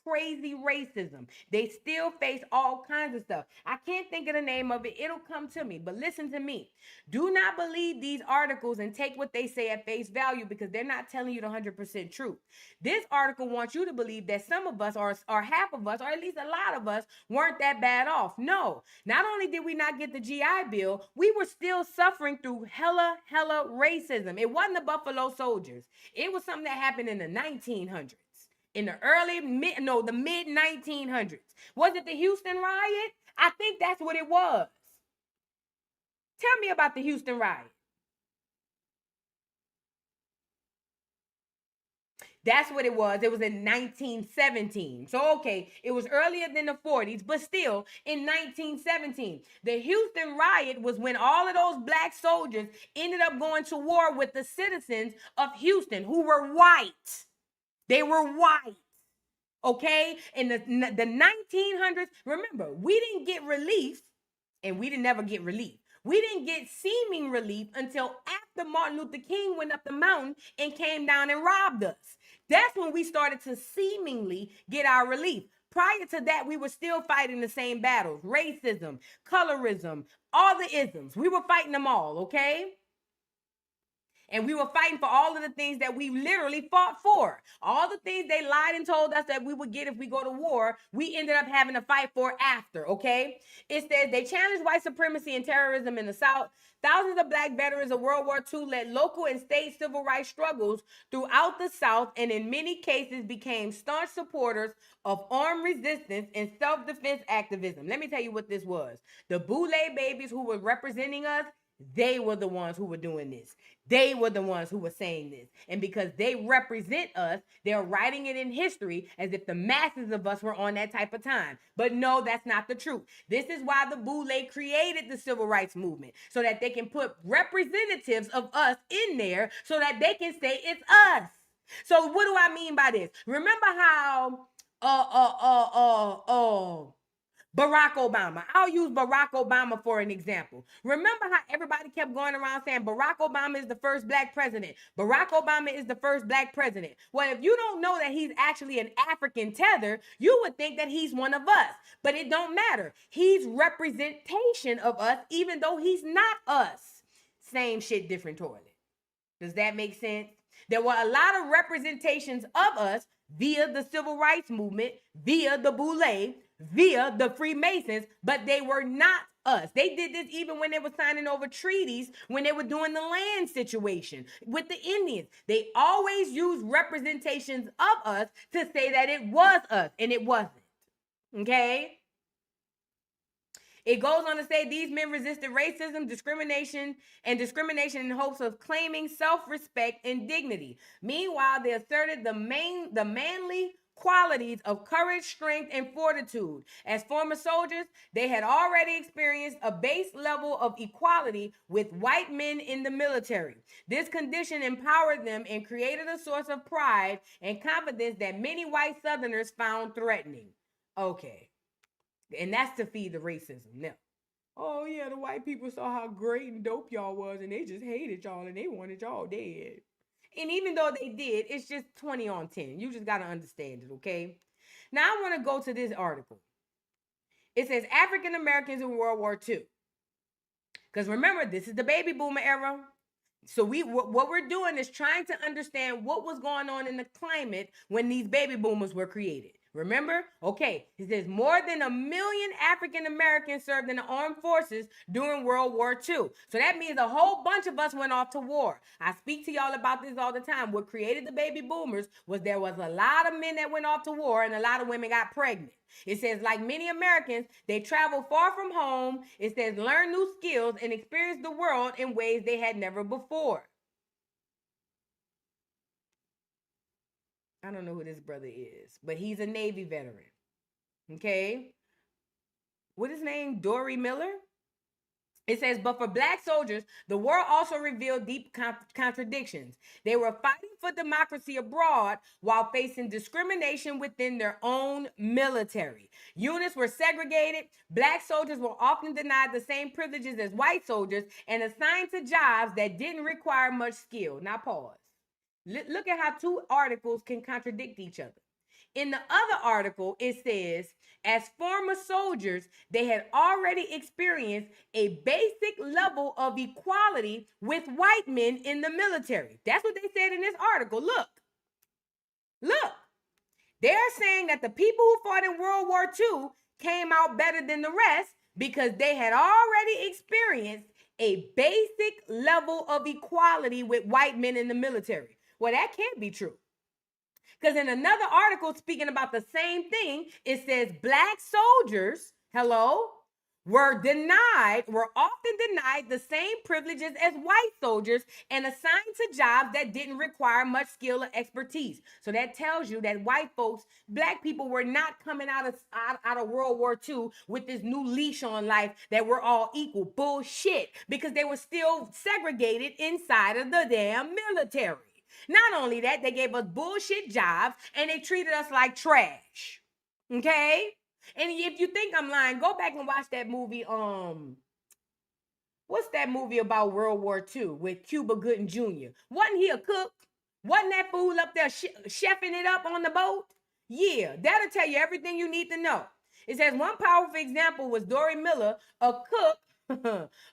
S10: crazy racism. They still face all kinds of stuff. I can't think of the name of it. It'll come to me. But listen to me. Do not believe these articles and take what they say at face value because they're not telling you the 100% truth. This article wants you to believe that some of us, or half of us, or at least a lot of us, weren't that bad off. No. Not only did we not get the GI Bill, we were still suffering through hella racism. It wasn't the Buffalo Soldiers. It was something that happened in the 1900s. In the the mid 1900s. Was it the Houston riot? I think that's what it was. Tell me about the Houston riot. That's what it was. It was in 1917. So, okay, it was earlier than the 40s, but still in 1917. The Houston riot was when all of those black soldiers ended up going to war with the citizens of Houston who were white. They were white, okay? In the 1900s, remember, we didn't get relief, and we didn't never get relief. We didn't get seeming relief until after Martin Luther King went up the mountain and came down and robbed us. That's when we started to seemingly get our relief. Prior to that, we were still fighting the same battles. Racism, colorism, all the isms. We were fighting them all, okay? And we were fighting for all of the things that we literally fought for. All the things they lied and told us that we would get if we go to war, we ended up having to fight for after, okay? It says they challenged white supremacy and terrorism in the South. Thousands of black veterans of World War II led local and state civil rights struggles throughout the South and in many cases became staunch supporters of armed resistance and self-defense activism. Let me tell you what this was. The Boule babies who were representing us, they were the ones who were doing this. They were the ones who were saying this. And because they represent us, they're writing it in history as if the masses of us were on that type of time. But no, that's not the truth. This is why the Boule created the civil rights movement, so that they can put representatives of us in there so that they can say it's us. So what do I mean by this? Remember how Barack Obama. I'll use Barack Obama for an example. Remember how everybody kept going around saying Barack Obama is the first black president. Barack Obama is the first black president. Well, if you don't know that he's actually an African tether, you would think that he's one of us. But it don't matter. He's representation of us, even though he's not us. Same shit, different toilet. Does that make sense? There were a lot of representations of us via the civil rights movement, via the Boule, via the Freemasons, but they were not us. They did this even when they were signing over treaties, when they were doing the land situation with the Indians. They always used representations of us to say that it was us, and it wasn't. Okay? It goes on to say these men resisted racism, discrimination in hopes of claiming self-respect and dignity. Meanwhile, they asserted the manly qualities of courage, strength, and fortitude. As former soldiers, they had already experienced a base level of equality with white men in the military. This condition empowered them and created a source of pride and confidence that many white Southerners found threatening. Okay. And that's to feed the racism. No. Oh yeah, the white people saw how great and dope y'all was, and they just hated y'all and they wanted y'all dead. And even though they did, it's just 20 on 10. You just got to understand it, okay? Now I want to go to this article. It says African Americans in World War II. Because remember, this is the baby boomer era. So what we're doing is trying to understand what was going on in the climate when these baby boomers were created. Remember? Okay, it says more than 1 million African Americans served in the armed forces during World War II. So that means a whole bunch of us went off to war. I speak to y'all about this all the time. What created the baby boomers was there was a lot of men that went off to war and a lot of women got pregnant. It says, like many Americans, they traveled far from home. It says, learn new skills and experience the world in ways they had never before. I don't know who this brother is, but he's a Navy veteran. Okay. What is his name? Dory Miller? It says, but for Black soldiers, the war also revealed deep contradictions. They were fighting for democracy abroad while facing discrimination within their own military. Units were segregated. Black soldiers were often denied the same privileges as white soldiers and assigned to jobs that didn't require much skill. Now pause. Look at how two articles can contradict each other. In the other article, it says, as former soldiers, they had already experienced a basic level of equality with white men in the military. That's what they said in this article. Look. They're saying that the people who fought in World War II came out better than the rest because they had already experienced a basic level of equality with white men in the military. Well, that can't be true. Because in another article speaking about the same thing, it says Black soldiers, were often denied the same privileges as white soldiers and assigned to jobs that didn't require much skill or expertise. So that tells you that white folks, Black people, were not coming out of World War II with this new leash on life that we're all equal. Bullshit. Because they were still segregated inside of the damn military. Not only that, they gave us bullshit jobs and they treated us like trash. Okay? And if you think I'm lying, go back and watch that movie. What's that movie about World War II with Cuba Gooding Jr.? Wasn't he a cook? Wasn't that fool up there chefing it up on the boat? Yeah, that'll tell you everything you need to know. It says one powerful example was Dory Miller, a cook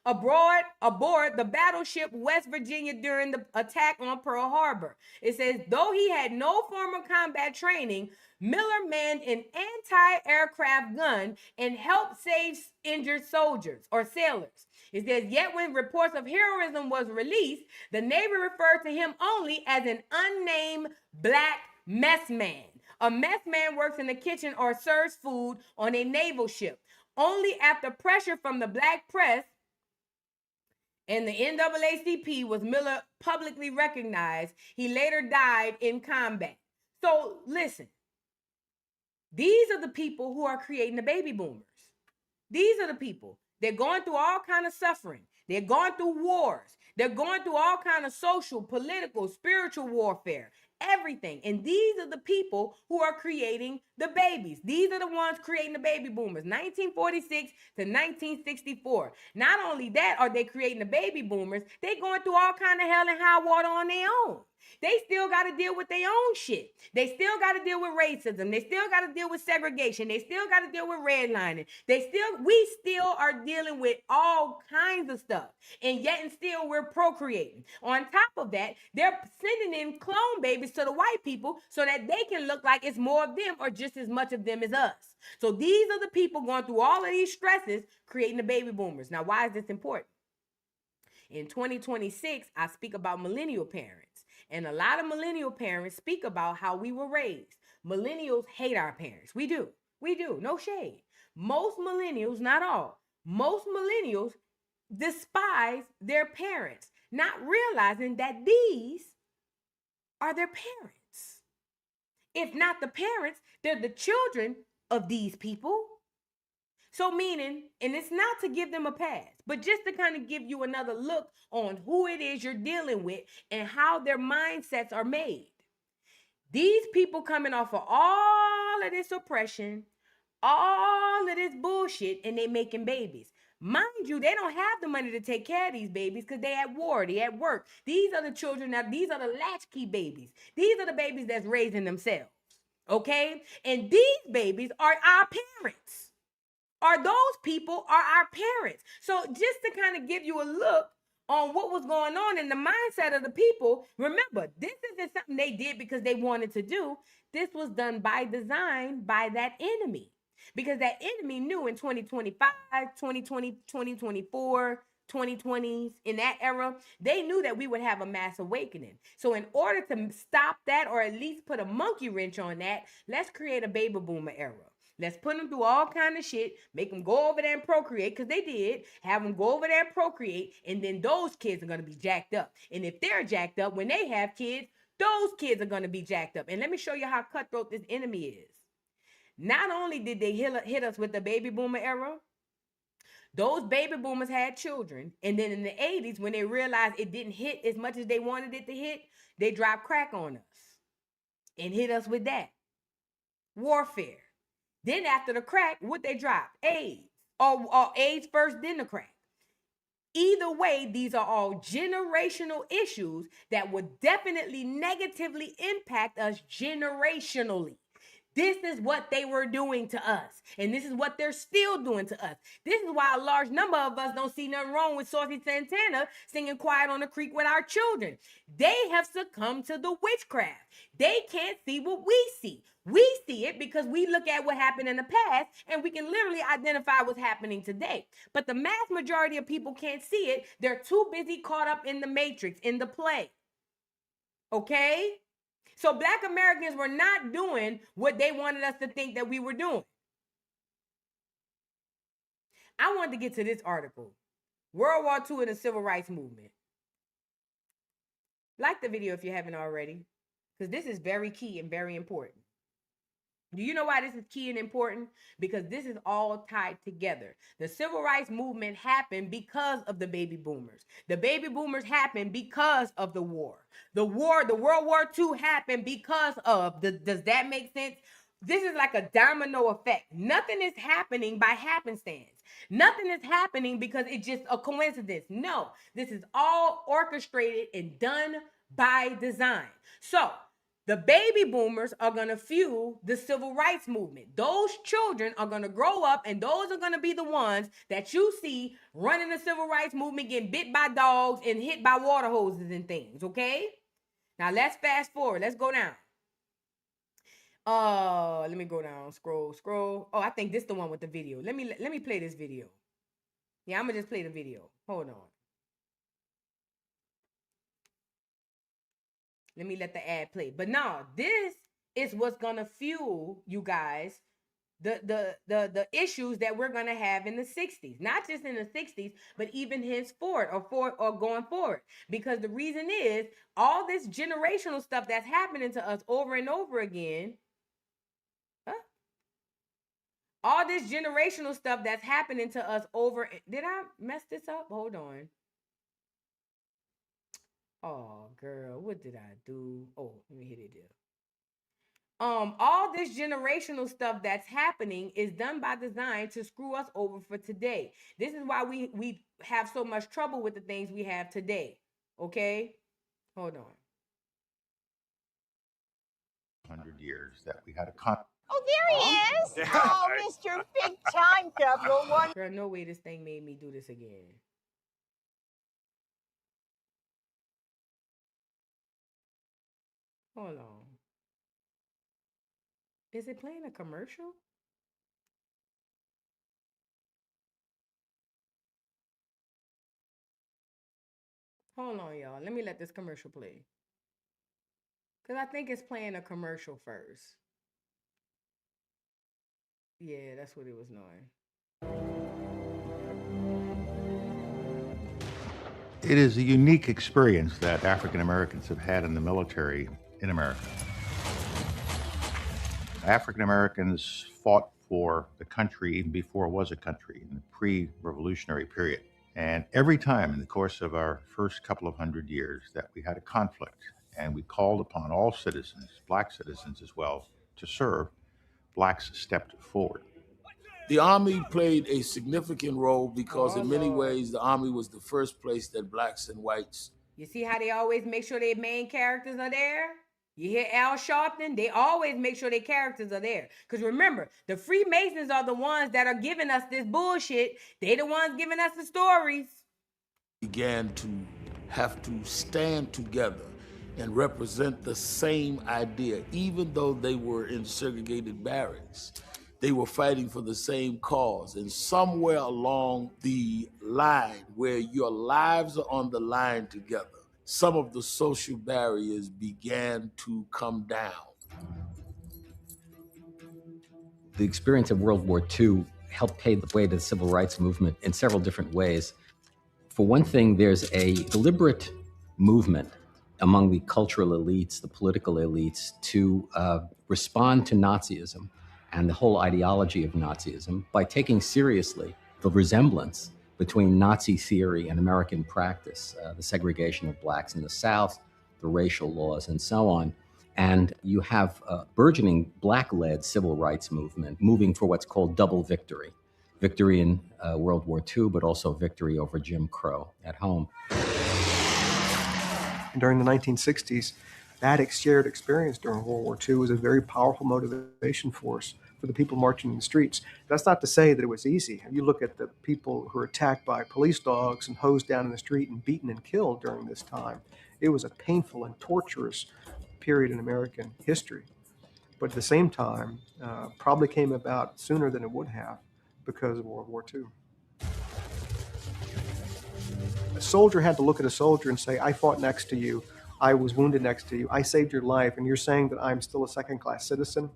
S10: aboard the battleship West Virginia during the attack on Pearl Harbor. It says, though he had no formal combat training, Miller manned an anti-aircraft gun and helped save injured soldiers or sailors. It says, yet when reports of heroism was released, the Navy referred to him only as an unnamed Black mess man. A mess man works in the kitchen or serves food on a naval ship. Only after pressure from the Black press and the NAACP was Miller publicly recognized. He later died in combat. So listen, these are the people who are creating the baby boomers. These are the people. They're going through all kind of suffering. They're going through wars. They're going through all kind of social, political, spiritual warfare. Everything. And these are the people who are creating the babies. These are the ones creating the baby boomers, 1946 to 1964. Not only that are they creating the baby boomers, they going through all kind of hell and high water on their own. They still got to deal with their own shit. They still got to deal with racism. They still got to deal with segregation. They still got to deal with redlining. We still are dealing with all kinds of stuff. And yet and still we're procreating. On top of that, they're sending in clone babies to the white people so that they can look like it's more of them or just as much of them as us. So these are the people going through all of these stresses creating the baby boomers. Now, why is this important? In 2026, I speak about millennial parents. And a lot of millennial parents speak about how we were raised. Millennials hate our parents. We do. No shade. Most millennials, not all, most millennials despise their parents, not realizing that these are their parents. If not the parents, they're the children of these people. So meaning, and it's not to give them a pass, but just to kind of give you another look on who it is you're dealing with and how their mindsets are made. These people coming off of all of this oppression, all of this bullshit, and they making babies. Mind you, they don't have the money to take care of these babies because they at war, they at work. These are the children, now these are the latchkey babies. These are the babies that's raising themselves, okay? And these babies are our parents. Those people are our parents. So just to kind of give you a look on what was going on in the mindset of the people, remember, this isn't something they did because they wanted to do. This was done by design by that enemy. Because that enemy knew in 2025, 2020, 2024, 2020s, in that era, they knew that we would have a mass awakening. So in order to stop that, or at least put a monkey wrench on that, let's create a baby boomer era. Let's put them through all kind of shit, make them go over there and procreate, because they did, have them go over there and procreate, and then those kids are going to be jacked up. And if they're jacked up, when they have kids, those kids are going to be jacked up. And let me show you how cutthroat this enemy is. Not only did they hit us with the baby boomer era, those baby boomers had children. And then in the 80s, when they realized it didn't hit as much as they wanted it to hit, they dropped crack on us and hit us with that. Warfare. Then after the crack, what they dropped? AIDS. Or AIDS first, then the crack. Either way, these are all generational issues that would definitely negatively impact us generationally. This is what they were doing to us. And this is what they're still doing to us. This is why a large number of us don't see nothing wrong with Saucy Santana singing Quiet on the Creek with our children. They have succumbed to the witchcraft. They can't see what we see. We see it because we look at what happened in the past and we can literally identify what's happening today. But the mass majority of people can't see it. They're too busy caught up in the matrix, in the play. Okay? So Black Americans were not doing what they wanted us to think that we were doing. I wanted to get to this article. World War II and the Civil Rights Movement. Like the video if you haven't already, because this is very key and very important. Do you know why this is key and important? Because this is all tied together. The Civil Rights Movement happened because of the baby boomers. The baby boomers happened because of the war. The World War II happened because of does that make sense? This is like a domino effect. Nothing is happening by happenstance. Nothing is happening because it's just a coincidence. No, this is all orchestrated and done by design. So, the baby boomers are going to fuel the civil rights movement. Those children are going to grow up, and those are going to be the ones that you see running the civil rights movement, getting bit by dogs and hit by water hoses and things, okay? Now, let's fast forward. Let's go down. Let me go down. Scroll. Oh, I think this is the one with the video. Let me play this video. Yeah, I'm going to just play the video. Hold on. Let me let the ad play. But no, this is what's gonna fuel, you guys, the issues that we're gonna have in the 60s. Not just in the 60s, but even henceforth or going forward. Because the reason is all this generational stuff that's happening to us over and over again. All this generational stuff that's happening to us over. Did I mess this up? Hold on. Oh, girl, what did I do? Oh, let me hit it there. All this generational stuff that's happening is done by design to screw us over for today. This is why we have so much trouble with the things we have today. Okay? Hold on.
S14: 100 years that we had a
S15: Oh, there he is. Oh, Mr. Big Time Capital One.
S10: Girl, no way this thing made me do this again. Hold on. Is it playing a commercial? Hold on, y'all. Let me let this commercial play. Because I think it's playing a commercial first. Yeah, that's what it was doing.
S14: It is a unique experience that African Americans have had in the military in America. African Americans fought for the country even before it was a country in the pre-revolutionary period. And every time in the course of our first couple of 100 years that we had a conflict and we called upon all citizens, Black citizens as well, to serve, Blacks stepped forward.
S16: The Army played a significant role because in many ways, the Army was the first place that blacks and whites.
S10: You see how they always make sure their main characters are there? You hear Al Sharpton? They always make sure their characters are there. Because remember, the Freemasons are the ones that are giving us this bullshit. They the ones giving us the stories.
S16: Began to have to stand together and represent the same idea, even though they were in segregated barracks. They were fighting for the same cause. And somewhere along the line where your lives are on the line together, some of the social barriers began to come down.
S2: The experience of World War II helped pave the way to the civil rights movement in several different ways. For one thing, there's a deliberate movement among the cultural elites, the political elites, to respond to Nazism and the whole ideology of Nazism by taking seriously the resemblance between Nazi theory and American practice, the segregation of blacks in the South, the racial laws, and so on. And you have a burgeoning black-led civil rights movement moving for what's called double victory. Victory in World War II, but also victory over Jim Crow at home.
S17: During the 1960s, that shared experience during World War II was a very powerful motivation force for the people marching in the streets. That's not to say that it was easy. If you look at the people who were attacked by police dogs and hosed down in the street and beaten and killed during this time, it was a painful and torturous period in American history. But at the same time, probably came about sooner than it would have because of World War II. A soldier had to look at a soldier and say, I fought next to you, I was wounded next to you, I saved your life, and you're saying that I'm still a second-class citizen?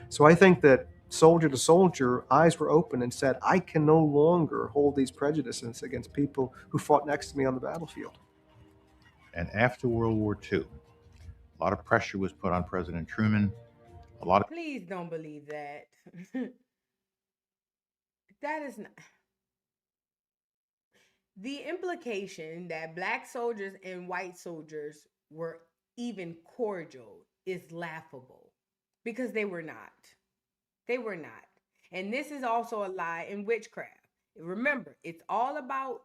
S17: So I think that soldier to soldier, eyes were open and said, I can no longer hold these prejudices against people who fought next to me on the battlefield.
S14: And after World War II, a lot of pressure was put on President Truman.
S10: Please don't believe that. That is not... The implication that black soldiers and white soldiers were even cordial is laughable because they were not. They were not. And this is also a lie in witchcraft. Remember, it's all about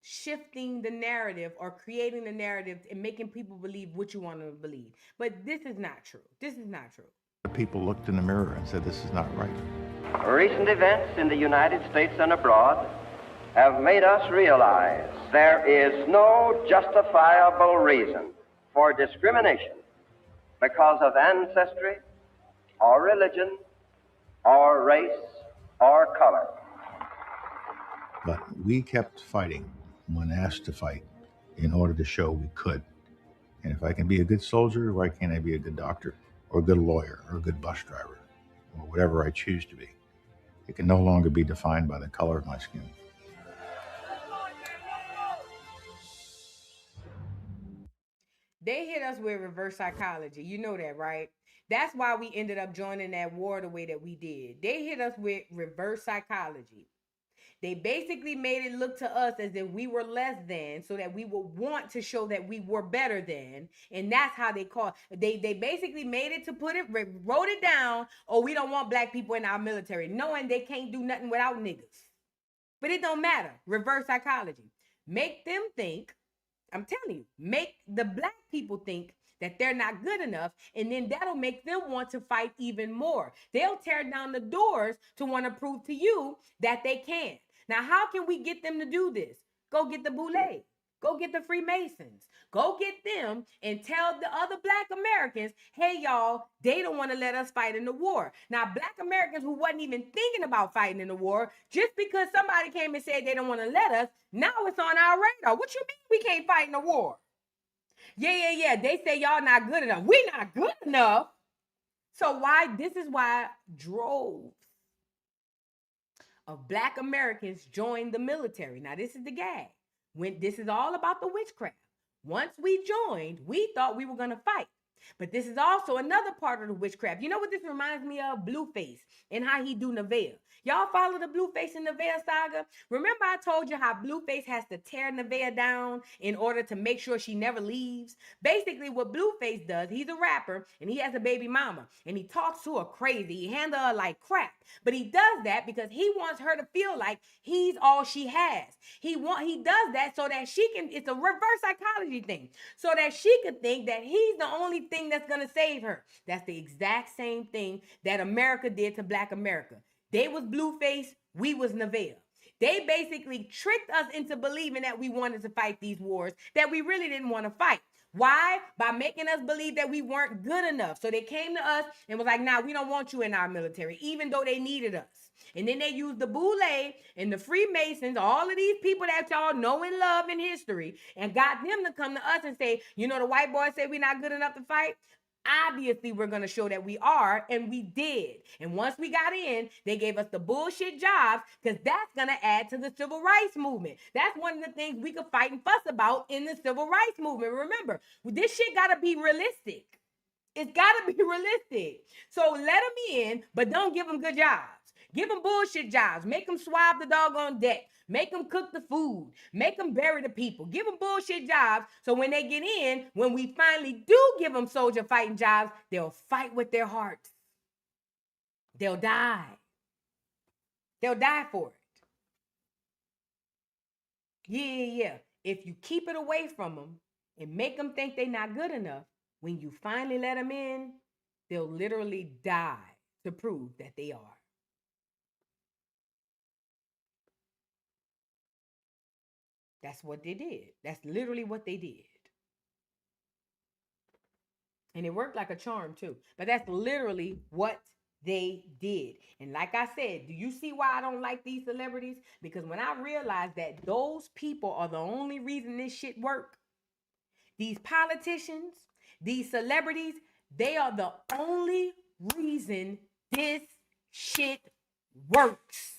S10: shifting the narrative or creating the narrative and making people believe what you want to believe. But this is not true. This is not true.
S14: People looked in the mirror and said, this is not right.
S18: Recent events in the United States and abroad have made us realize there is no justifiable reason for discrimination because of ancestry or religion or race or color.
S14: But we kept fighting when asked to fight in order to show we could. And if I can be a good soldier, why can't I be a good doctor or a good lawyer or a good bus driver or whatever I choose to be? It can no longer be defined by the color of my skin.
S10: They hit us with reverse psychology. You know that, right? That's why we ended up joining that war the way that we did. They hit us with reverse psychology. They basically made it look to us as if we were less than, so that we would want to show that we were better than. And that's how they they basically made it to wrote it down, oh, we don't want black people in our military, knowing they can't do nothing without niggas. But it don't matter. Reverse psychology. Make them think, I'm telling you, make the black people think that they're not good enough, and then that'll make them want to fight even more. They'll tear down the doors to want to prove to you that they can. Now, how can we get them to do this? Go get the Boulets. Go get the Freemasons. Go get them and tell the other black Americans, hey, y'all, they don't want to let us fight in the war. Now, black Americans who wasn't even thinking about fighting in the war, just because somebody came and said they don't want to let us, now it's on our radar. What you mean we can't fight in the war? Yeah. They say y'all not good enough. We not good enough. So this is why droves of black Americans joined the military. Now, this is the gag. When this is all about the witchcraft. Once we joined, we thought we were going to fight. But this is also another part of the witchcraft. You know what this reminds me of? Blueface and how he do Nevaeh. Y'all follow the Blueface and Nevaeh saga? Remember I told you how Blueface has to tear Nevaeh down in order to make sure she never leaves? Basically what Blueface does, he's a rapper and he has a baby mama and he talks to her crazy. He handles her like crap. But he does that because he wants her to feel like he's all she has. He does that so that she can, it's a reverse psychology thing, so that she could think that he's the only thing that's going to save her. That's the exact same thing that America did to Black America. They was Blueface, we was Nevaeh. They basically tricked us into believing that we wanted to fight these wars that we really didn't want to fight. Why? By making us believe that we weren't good enough. So they came to us and was like, nah, we don't want you in our military, even though they needed us. And then they used the Boule and the Freemasons, all of these people that y'all know and love in history, and got them to come to us and say, you know, the white boys say we're not good enough to fight. Obviously, we're going to show that we are, and we did. And once we got in, they gave us the bullshit jobs because that's going to add to the civil rights movement. That's one of the things we could fight and fuss about in the civil rights movement. Remember, this shit got to be realistic. It's got to be realistic. So let them in, but don't give them good jobs. Give them bullshit jobs. Make them swab the doggone deck. Make them cook the food. Make them bury the people. Give them bullshit jobs so when they get in, when we finally do give them soldier fighting jobs, they'll fight with their hearts. They'll die. They'll die for it. Yeah. If you keep it away from them and make them think they're not good enough, when you finally let them in, they'll literally die to prove that they are. That's what they did. That's literally what they did. And it worked like a charm too. But that's literally what they did. And like I said, do you see why I don't like these celebrities? Because when I realized that those people are the only reason this shit work, these politicians, these celebrities, they are the only reason this shit works.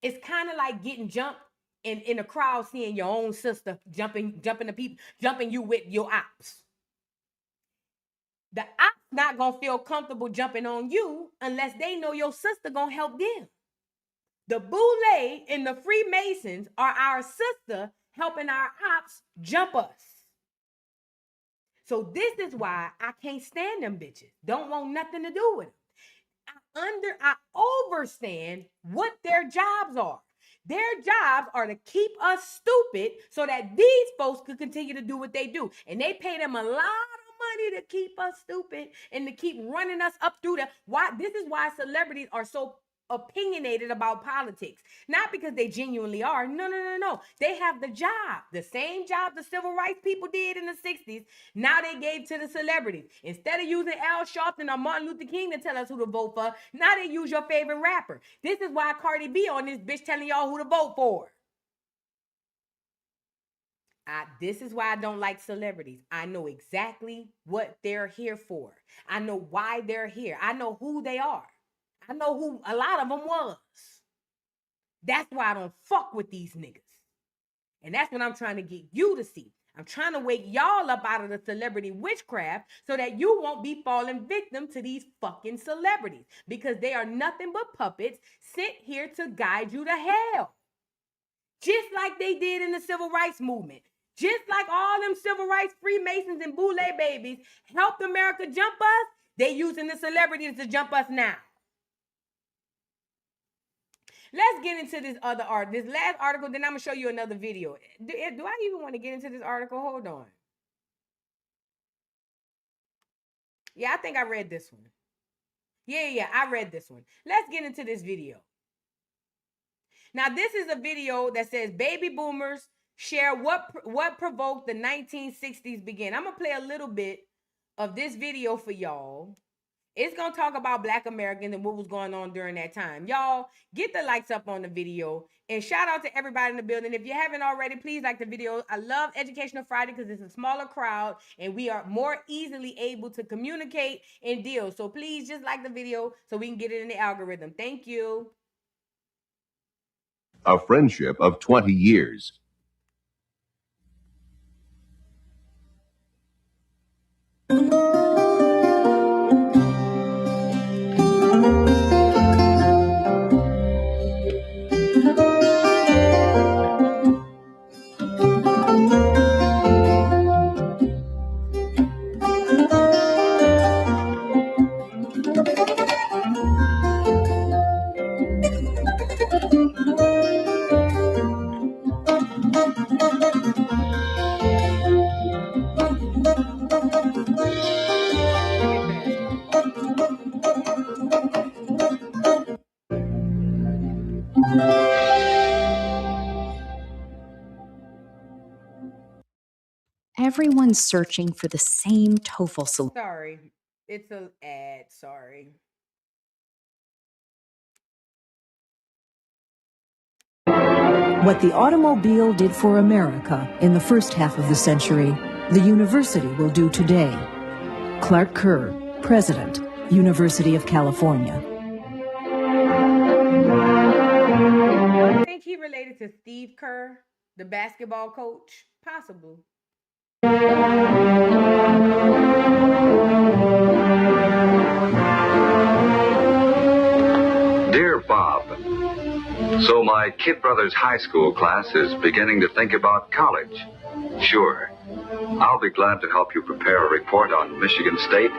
S10: It's kind of like getting jumped in a crowd, seeing your own sister jumping the people, jumping you with your ops. The ops not gonna feel comfortable jumping on you unless they know your sister gonna help them. The Boule and the Freemasons are our sister helping our ops jump us. So this is why I can't stand them bitches. Don't want nothing to do with them. I understand what their jobs are. Their jobs are to keep us stupid so that these folks could continue to do what they do. And they pay them a lot of money to keep us stupid and to keep running us up through the... This is why celebrities are so opinionated about politics. Not because they genuinely are. No. They have the job. The same job the civil rights people did in the 60s. Now they gave to the celebrities. Instead of using Al Sharpton or Martin Luther King to tell us who to vote for, now they use your favorite rapper. This is why Cardi B on this bitch telling y'all who to vote for. This is why I don't like celebrities. I know exactly what they're here for. I know why they're here. I know who they are. I know who a lot of them was. That's why I don't fuck with these niggas. And that's what I'm trying to get you to see. I'm trying to wake y'all up out of the celebrity witchcraft so that you won't be falling victim to these fucking celebrities, because they are nothing but puppets sent here to guide you to hell. Just like they did in the civil rights movement. Just like all them civil rights Freemasons and Boule babies helped America jump us, they using the celebrities to jump us now. Let's get into this other article, this last article, then I'm going to show you another video. Do I even want to get into this article? Hold on. Yeah, I think I read this one. Yeah, I read this one. Let's get into this video. Now, this is a video that says baby boomers share what provoked the 1960s begin. I'm going to play a little bit of this video for y'all. It's going to talk about Black Americans and what was going on during that time. Y'all, get the likes up on the video. And shout out to everybody in the building. If you haven't already, please like the video. I love Educational Friday because it's a smaller crowd and we are more easily able to communicate and deal. So please just like the video so we can get it in the algorithm. Thank you.
S19: A friendship of 20 years. Everyone's searching for the same TOEFL solution.
S10: Sorry, it's an ad. Sorry.
S20: What the automobile did for America in the first half of the century, the university will do today. Clark Kerr, President, University of California.
S10: I think he related to Steve Kerr, the basketball coach. Possible.
S21: Dear Bob, so my kid brother's high school class is beginning to think about college. Sure, I'll be glad to help you prepare a report on Michigan State.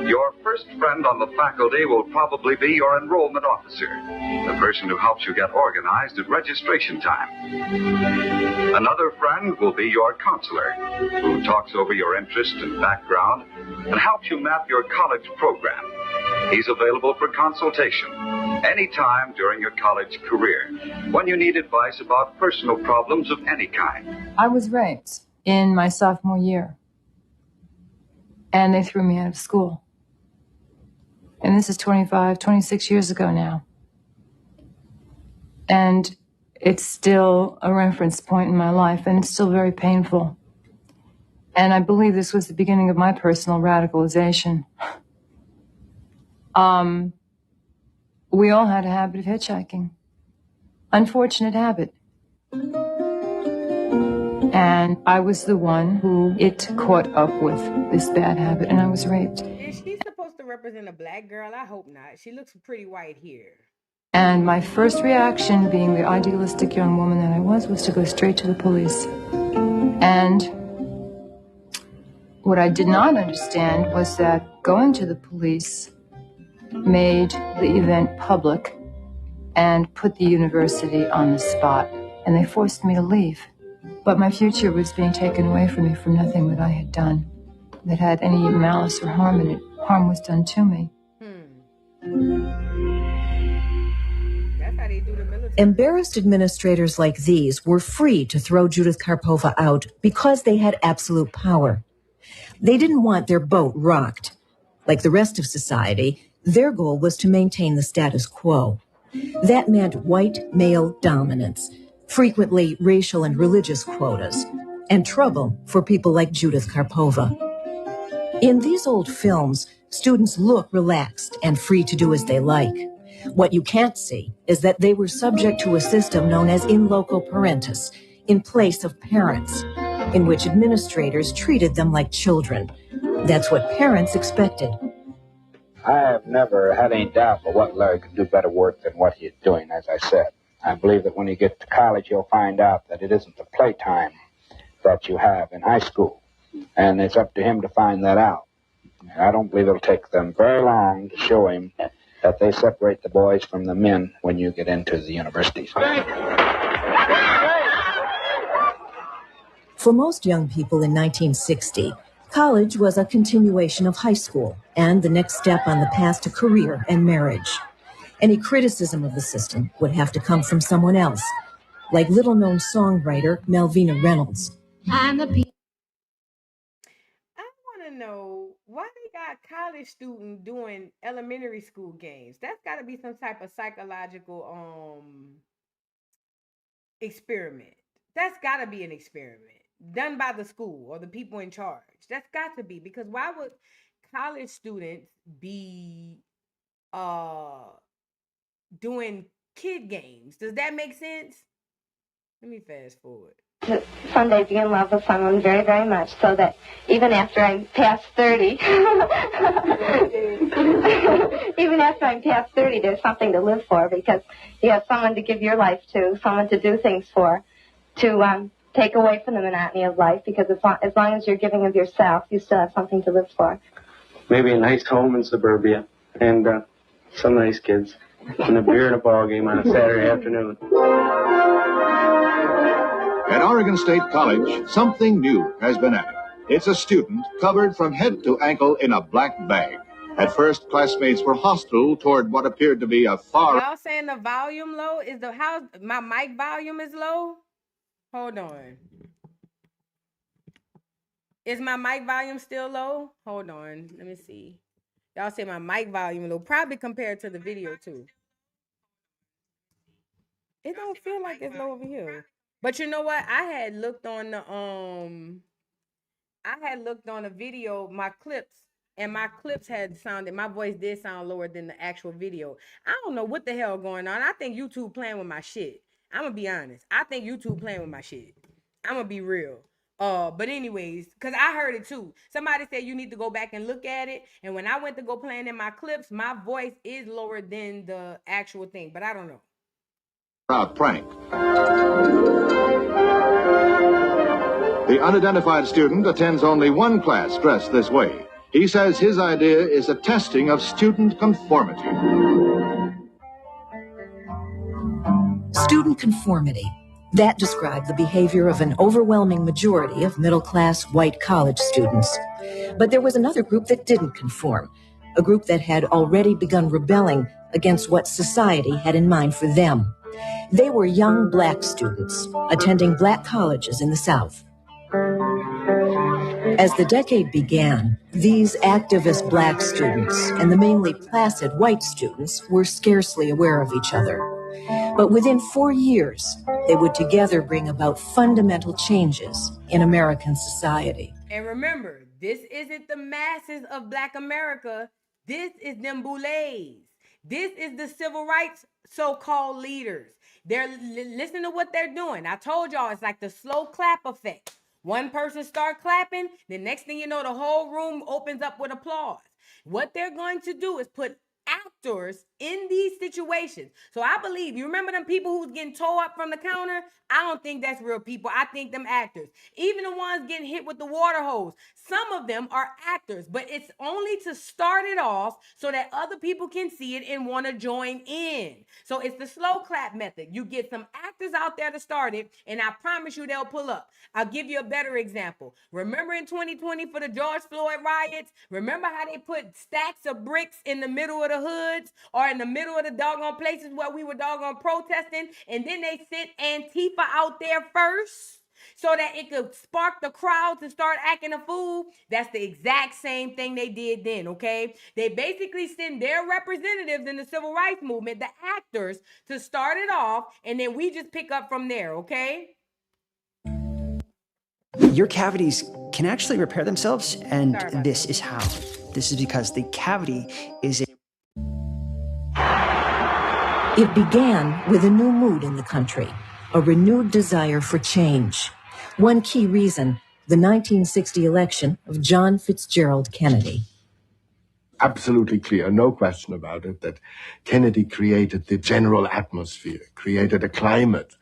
S21: Your first friend on the faculty will probably be your enrollment officer, the person who helps you get organized at registration time. Another friend will be your counselor, who talks over your interest and background and helps you map your college program. He's available for consultation anytime during your college career when you need advice about personal problems of any kind.
S22: I was raped in my sophomore year, and they threw me out of school. And this is 26 years ago now. And it's still a reference point in my life, and it's still very painful. And I believe this was the beginning of my personal radicalization. We all had a habit of hitchhiking. Unfortunate habit. And I was the one who it caught up with this bad habit, and I was raped.
S10: Is she supposed to represent a black girl? I hope not. She looks pretty white here.
S22: And my first reaction, being the idealistic young woman that I was to go straight to the police. And what I did not understand was that going to the police made the event public and put the university on the spot. And they forced me to leave. But my future was being taken away from me for nothing that I had done that had any malice or harm in it. Harm was done to me.
S10: That's how they do the military.
S20: Embarrassed administrators like these were free to throw Judith Karpova out because they had absolute power. They didn't want their boat rocked. Like the rest of society, their goal was to maintain the status quo. That meant white male dominance, frequently racial and religious quotas, and trouble for people like Judith Karpova. In these old films, students look relaxed and free to do as they like. What you can't see is that they were subject to a system known as in loco parentis, in place of parents, in which administrators treated them like children. That's what parents expected.
S23: I have never had any doubt but what Larry could do better work than what he's doing, as I said. I believe that when you get to college, you'll find out that it isn't the playtime that you have in high school. And it's up to him to find that out. I don't believe it'll take them very long to show him that they separate the boys from the men when you get into the universities.
S20: For most young people in 1960, college was a continuation of high school and the next step on the path to career and marriage. Any criticism of the system would have to come from someone else, like little-known songwriter Melvina Reynolds.
S10: I want to know why they got college students doing elementary school games. That's got to be some type of psychological experiment. That's got to be an experiment done by the school or the people in charge. That's got to be, because why would college students be doing kid games? Does that make sense? Let me fast forward.
S1: to someday be in love with someone very, very much, so that even after I'm past 30, even after I'm past 30, there's something to live for, because you have someone to give your life to, someone to do things for, to take away from the monotony of life, because as long as you're giving of yourself, you still have something to live for.
S3: Maybe a nice home in suburbia, and some nice kids, and a beer and a ball game on a Saturday afternoon.
S4: At Oregon State College, something new has been added. It's a student covered from head to ankle in a black bag. At first, classmates were hostile toward what appeared to be a far...
S10: Y'all saying the volume low? Is the how my mic volume is low? Hold on. Is my mic volume still low? Hold on. Let me see. Y'all say my mic volume low. Probably compared to the video too. It don't feel like it's low over here. But you know what? I had looked on the video, my clips, and my clips had sounded, my voice did sound lower than the actual video. I don't know what the hell going on. I think YouTube playing with my shit. I'm gonna be honest. I think YouTube playing with my shit. I'm gonna be real. But anyways, because I heard it too. Somebody said you need to go back and look at it. And when I went to go playing in my clips, my voice is lower than the actual thing. But I don't know.
S4: Prank. The unidentified student attends only one class dressed this way. He says his idea is a testing of student conformity.
S20: Student conformity. That described the behavior of an overwhelming majority of middle-class white college students. But there was another group that didn't conform, a group that had already begun rebelling against what society had in mind for them. They were young black students attending black colleges in the South. As the decade began, these activist black students and the mainly placid white students were scarcely aware of each other. But within 4 years, they would together bring about fundamental changes in American society.
S10: And remember, this isn't the masses of Black America. This is them boulets. This is the civil rights so-called leaders. They're listen to what they're doing. I told y'all it's like the slow clap effect. One person start clapping, the next thing you know, the whole room opens up with applause. What they're going to do is put actors in these situations. So I believe, you remember them people who's getting towed up from the counter? I don't think that's real people. I think them actors. Even the ones getting hit with the water hose, some of them are actors, but it's only to start it off so that other people can see it and want to join in. So it's the slow clap method. You get some actors out there to start it, and I promise you they'll pull up. I'll give you a better example. Remember in 2020 for the George Floyd riots? Remember how they put stacks of bricks in the middle of the hoods or in the middle of the doggone places where we were doggone protesting, and then they sent Antifa out there first so that it could spark the crowd to start acting a fool? That's the exact same thing they did then, okay? They basically send their representatives in the civil rights movement, the actors, to start it off, and then we just pick up from there, okay?
S24: Your cavities can actually repair themselves, and this is how. This is because the cavity is
S20: It began with a new mood in the country, a renewed desire for change. One key reason, the 1960 election of John Fitzgerald Kennedy.
S25: Absolutely clear, no question about it, that Kennedy created the general atmosphere, created a climate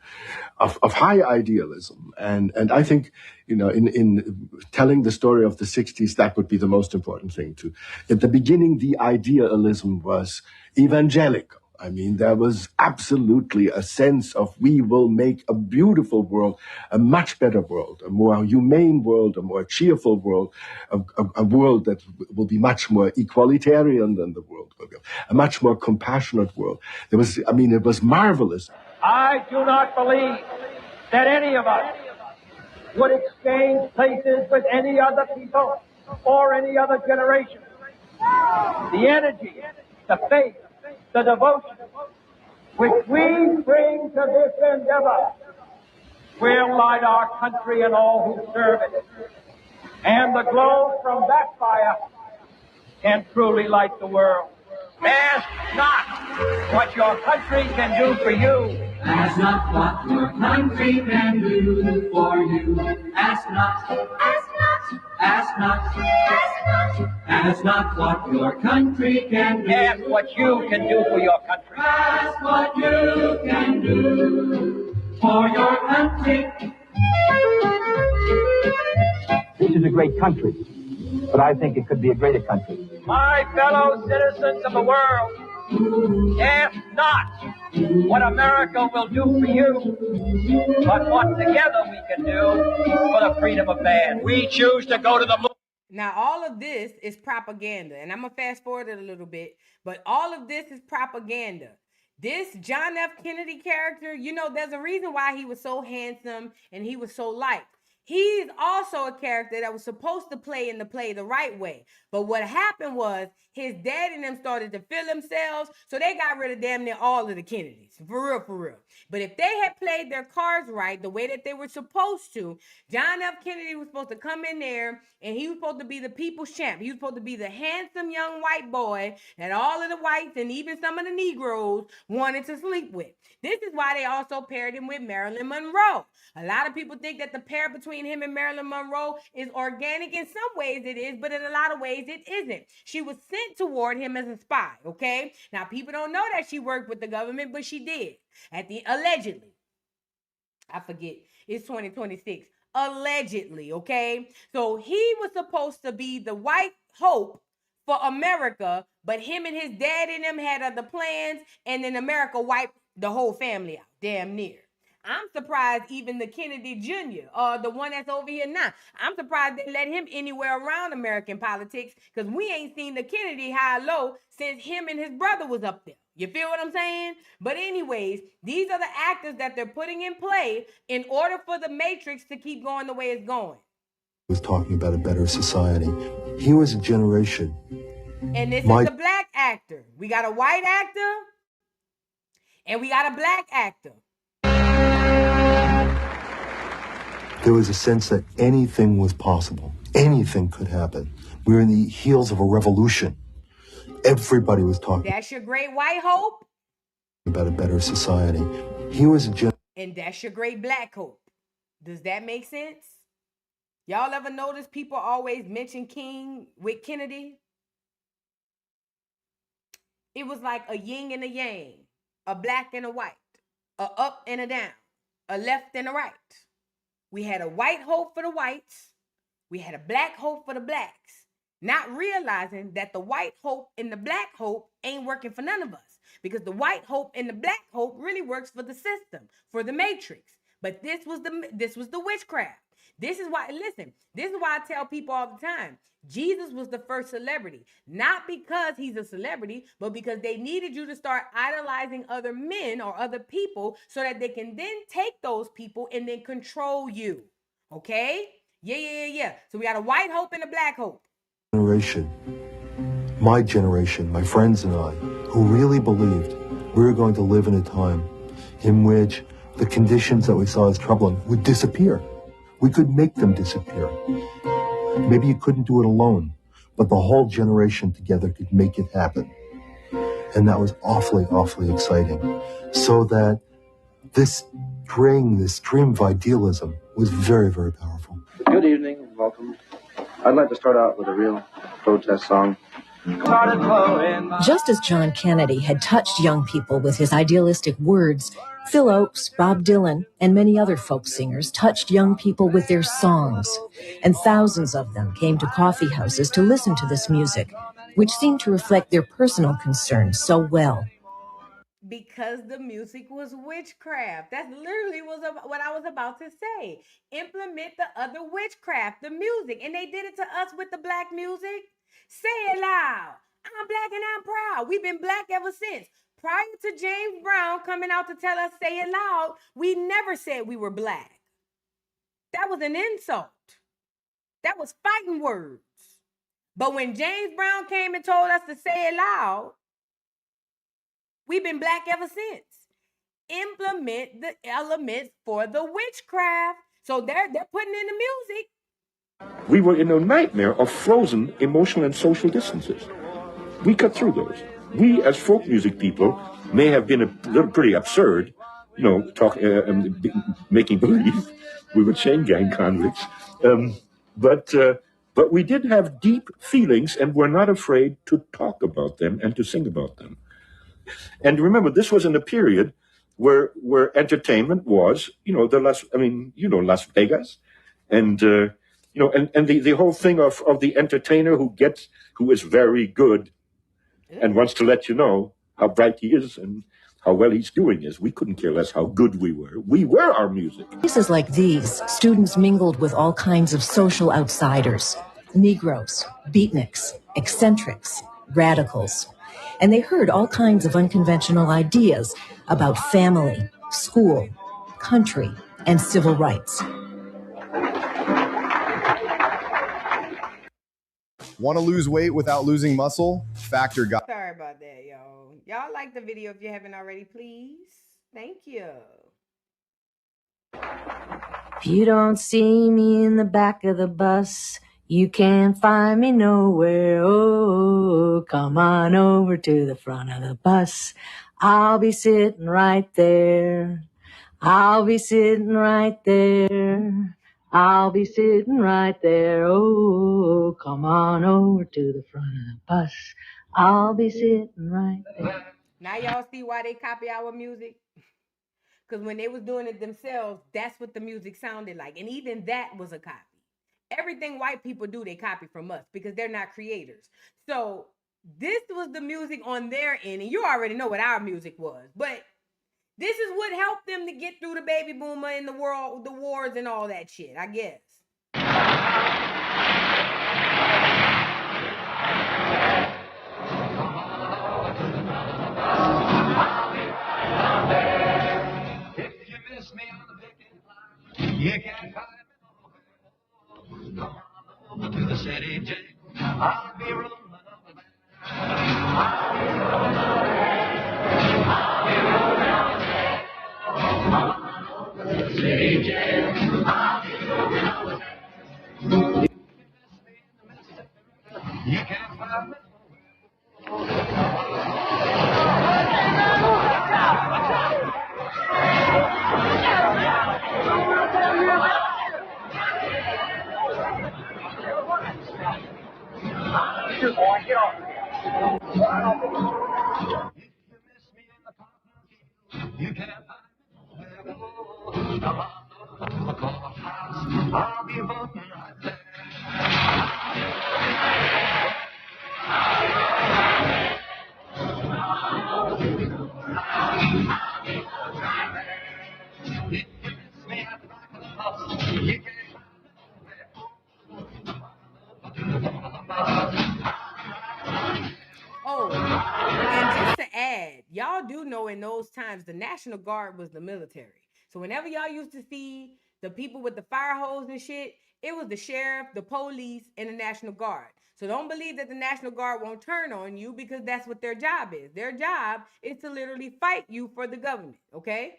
S25: of high idealism. And I think, you know, in telling the story of the 60s, that would be the most important thing too. At the beginning, the idealism was evangelical. I mean, there was absolutely a sense of we will make a beautiful world, a much better world, a more humane world, a more cheerful world, a world that will be much more egalitarian than the world, a much more compassionate world. There was, I mean, it was marvelous.
S26: I do not believe that any of us would exchange places with any other people or any other generation. The energy, the faith, the devotion which we bring to this endeavor will light our country and all who serve it. And the glow from that fire can truly light the world. Ask not what your country can do for you,
S5: Ask not what your country can do for you. Ask not, ask not, ask not, ask not, ask not what your country can do.
S26: Ask what you can do for your country.
S5: Ask what you can do for your country.
S26: This is a great country, but I think it could be a greater country. My fellow citizens of the world, ask not what America will do for you, but what together we can do for the freedom of man. We choose to go to the moon.
S10: Now, all of this is propaganda, and I'm going to fast forward it a little bit, but all of this is propaganda. This John F. Kennedy character, you know, there's a reason why he was so handsome and he was so liked. He's also a character that was supposed to play in the play the right way. But what happened was his dad and them started to feel themselves, so they got rid of damn near all of the Kennedys. For real, for real. But if they had played their cards right, the way that they were supposed to, John F. Kennedy was supposed to come in there and he was supposed to be the people's champ. He was supposed to be the handsome young white boy that all of the whites and even some of the Negroes wanted to sleep with. This is why they also paired him with Marilyn Monroe. A lot of people think that the pair between him and Marilyn Monroe is organic. In some ways it is, but in a lot of ways it isn't. She was sent toward him as a spy, okay? Now, people don't know that she worked with the government, but she did. Allegedly. I forget. It's 2026. Allegedly, okay? So he was supposed to be the white hope for America, but him and his dad and them had other plans, and then America wiped the whole family out, damn near. I'm surprised even the Kennedy Jr., the one that's over here now, I'm surprised they let him anywhere around American politics, because we ain't seen the Kennedy high-low since him and his brother was up there. You feel what I'm saying? But anyways, these are the actors that they're putting in play in order for the Matrix to keep going the way it's going.
S25: Was talking about a better society. He was a generation.
S10: And this is a black actor. We got a white actor, and we got a black actor.
S25: There was a sense that anything was possible. Anything could happen. We were in the heels of a revolution. Everybody was talking
S10: That's your great white hope.
S25: about a better society. He was a
S10: And that's your great black hope. Does that make sense? Y'all ever notice people always mention King with Kennedy? It was like a yin and a yang, a black and a white, a up and a down, a left and a right. We had a white hope for the whites. We had a black hope for the blacks, not realizing that the white hope and the black hope ain't working for none of us, because the white hope and the black hope really works for the system, for the Matrix. But this was the witchcraft. This is why, listen, this is why I tell people all the time, Jesus was the first celebrity, not because he's a celebrity, but because they needed you to start idolizing other men or other people so that they can then take those people and then control you. Okay? Yeah. So we got a white hope and a black hope.
S25: generation, my generation, my friends and I, who really believed we were going to live in a time in which the conditions that we saw as troubling would disappear. We could make them disappear. Maybe you couldn't do it alone, but the whole generation together could make it happen. And that was awfully, awfully exciting. So that this dream of idealism was very, very powerful.
S3: Good evening and welcome. I'd like to start out with a real protest song.
S20: Just as John Kennedy had touched young people with his idealistic words, Phil Oakes, Bob Dylan, and many other folk singers touched young people with their songs. And thousands of them came to coffee houses to listen to this music, which seemed to reflect their personal concerns so well.
S10: Because the music was witchcraft. That's literally what I was about to say. Implement the other witchcraft, the music. And they did it to us with the black music. Say it loud. I'm black and I'm proud. We've been black ever since. Prior to James Brown coming out to tell us say it loud, we never said we were black. That was an insult. That was fighting words. But when James Brown came and told us to say it loud, we've been black ever since. Implement the elements for the witchcraft. So they're putting in the music.
S6: We were in a nightmare of frozen emotional and social distances. We cut through those. We, as folk music people, may have been a little pretty absurd, making believe we were chain gang convicts. But we did have deep feelings and were not afraid to talk about them and to sing about them. And remember, this was in a period where entertainment was, Las Vegas, and the whole thing of the entertainer who is very good and wants to let you know how bright he is and how well he's doing is. We couldn't care less how good we were. We were our music.
S20: Places like these, students mingled with all kinds of social outsiders, Negroes, beatniks, eccentrics, radicals. And they heard all kinds of unconventional ideas about family, school, country, and civil rights.
S7: Want to lose weight without losing muscle? Factor got.
S10: Sorry about that, y'all. Y'all like the video if you haven't already, please. Thank you.
S8: If you don't see me in the back of the bus, you can't find me nowhere. Oh, come on over to the front of the bus. I'll be sitting right there. I'll be sitting right there. I'll be sitting right there. Oh, come on over to the front of the bus. I'll be sitting right there.
S10: Now y'all see why they copy our music? Because when they was doing it themselves, that's what the music sounded like. And even that was a copy. Everything white people do, they copy from us because they're not creators. So this was the music on their end. And you already know what our music was. But this is what helped them to get through the baby boomer and the world, the wars and all that shit, I guess.
S5: You can't find me nowhere. Come on to the city jail. I'll be rolling up the back. I'll be rolling up the back. I'll be rolling up the back. Come on to the city jail. I'll be rolling up the back. You can't find me Get off of you can't find me. Come on to the courthouse. I'll be voting right there.
S10: Oh, and just to add, y'all do know in those times the National Guard was the military. So whenever y'all used to see the people with the fire hose and shit, it was the sheriff, the police, and the National Guard. So don't believe that the National Guard won't turn on you because that's what their job is. Their job is to literally fight you for the government, okay?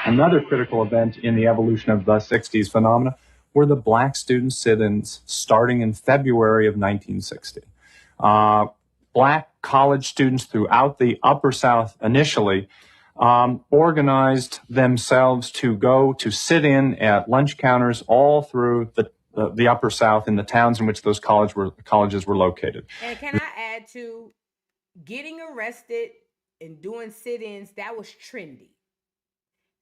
S9: Another critical event in the evolution of the 60s phenomena were the black student sit-ins starting in February of 1960. Black college students throughout the Upper South initially organized themselves to go to sit in at lunch counters all through the Upper South in the towns in which those colleges were located.
S10: And can I add to getting arrested and doing sit-ins, that was trendy.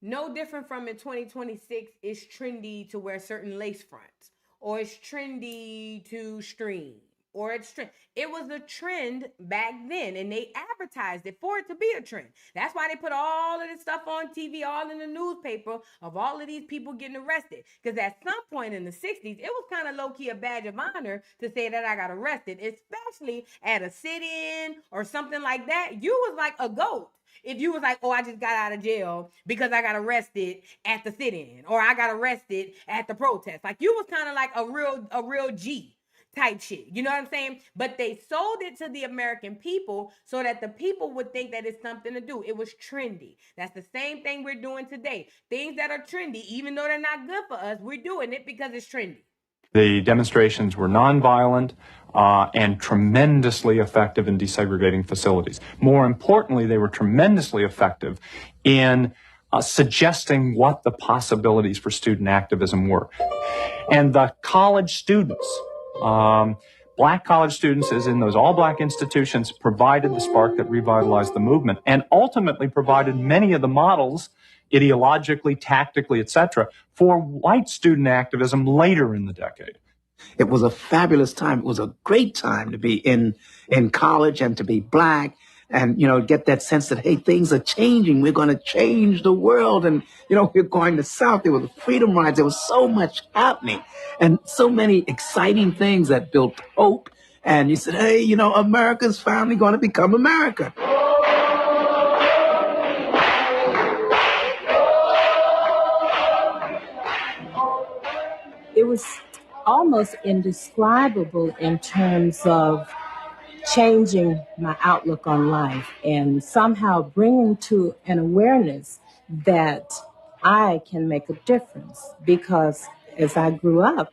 S10: No different from in 2026, it's trendy to wear certain lace fronts, or it's trendy to stream, or it's trend. It was a trend back then, and they advertised it for it to be a trend. That's why they put all of this stuff on TV, all in the newspaper of all of these people getting arrested. Because at some point in the 60s, it was kind of low-key a badge of honor to say that I got arrested, especially at a sit-in or something like that. You was like a goat. If you was like, oh, I just got out of jail because I got arrested at the sit-in, or I got arrested at the protest. Like, you was kind of like a real G type shit. You know what I'm saying? But they sold it to the American people so that the people would think that it's something to do. It was trendy. That's the same thing we're doing today. Things that are trendy, even though they're not good for us, we're doing it because it's trendy.
S9: The demonstrations were nonviolent and tremendously effective in desegregating facilities. More importantly, they were tremendously effective in suggesting what the possibilities for student activism were. And the college students, black college students, as in those all-black institutions, provided the spark that revitalized the movement and ultimately provided many of the models, ideologically, tactically, etc., for white student activism later in the decade.
S2: It was a fabulous time. It was a great time to be in college and to be black and, you know, get that sense that, hey, things are changing. We're going to change the world. And, you know, we're going to South. There was freedom rides. There was so much happening and so many exciting things that built hope. And you said, hey, you know, America's finally going to become America.
S8: It was almost indescribable in terms of changing my outlook on life and somehow bringing to an awareness that I can make a difference. Because as I grew up,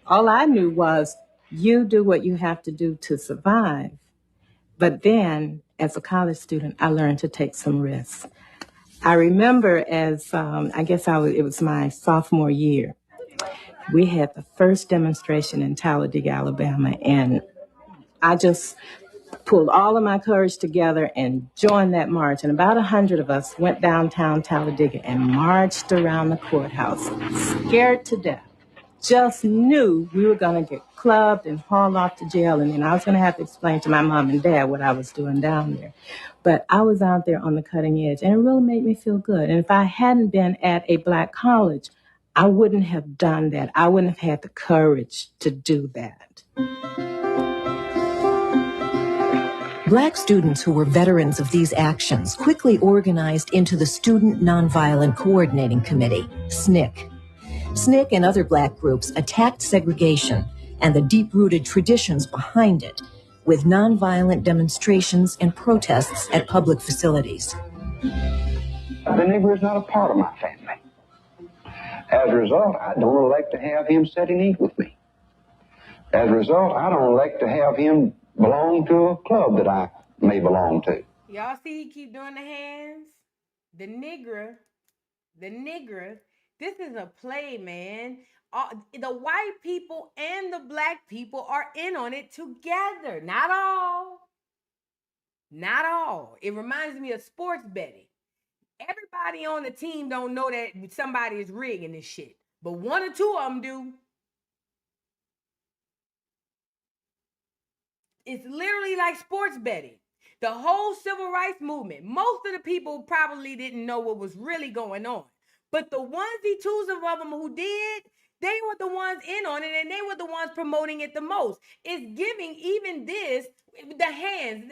S8: all I knew was you do what you have to do to survive. But then, as a college student, I learned to take some risks. I remember as, it was my sophomore year, we had the first demonstration in Talladega, Alabama, and I just pulled all of my courage together and joined that march. And about 100 of us went downtown Talladega and marched around the courthouse, scared to death. Just knew we were going to get clubbed and hauled off to jail, and then I was going to have to explain to my mom and dad what I was doing down there. But I was out there on the cutting edge, and it really made me feel good. And if I hadn't been at a black college, I wouldn't have done that. I wouldn't have had the courage to do that.
S20: Black students who were veterans of these actions quickly organized into the Student Nonviolent Coordinating Committee, SNCC. SNCC and other black groups attacked segregation and the deep-rooted traditions behind it with nonviolent demonstrations and protests at public facilities.
S23: The Negro is not a part of my family. As a result, I don't elect to have him sit and eat with me. As a result, I don't elect to have him belong to a club that I may belong to.
S10: Y'all see he keep doing the hands? The nigger, this is a play, man. The white people and the black people are in on it together. Not all. Not all. It reminds me of sports betting. Everybody on the team don't know that somebody is rigging this shit. But one or two of them do. It's literally like sports betting. The whole civil rights movement, most of the people probably didn't know what was really going on. But the onesie-twos of them who did, they were the ones in on it, and they were the ones promoting it the most. It's giving even this, the hands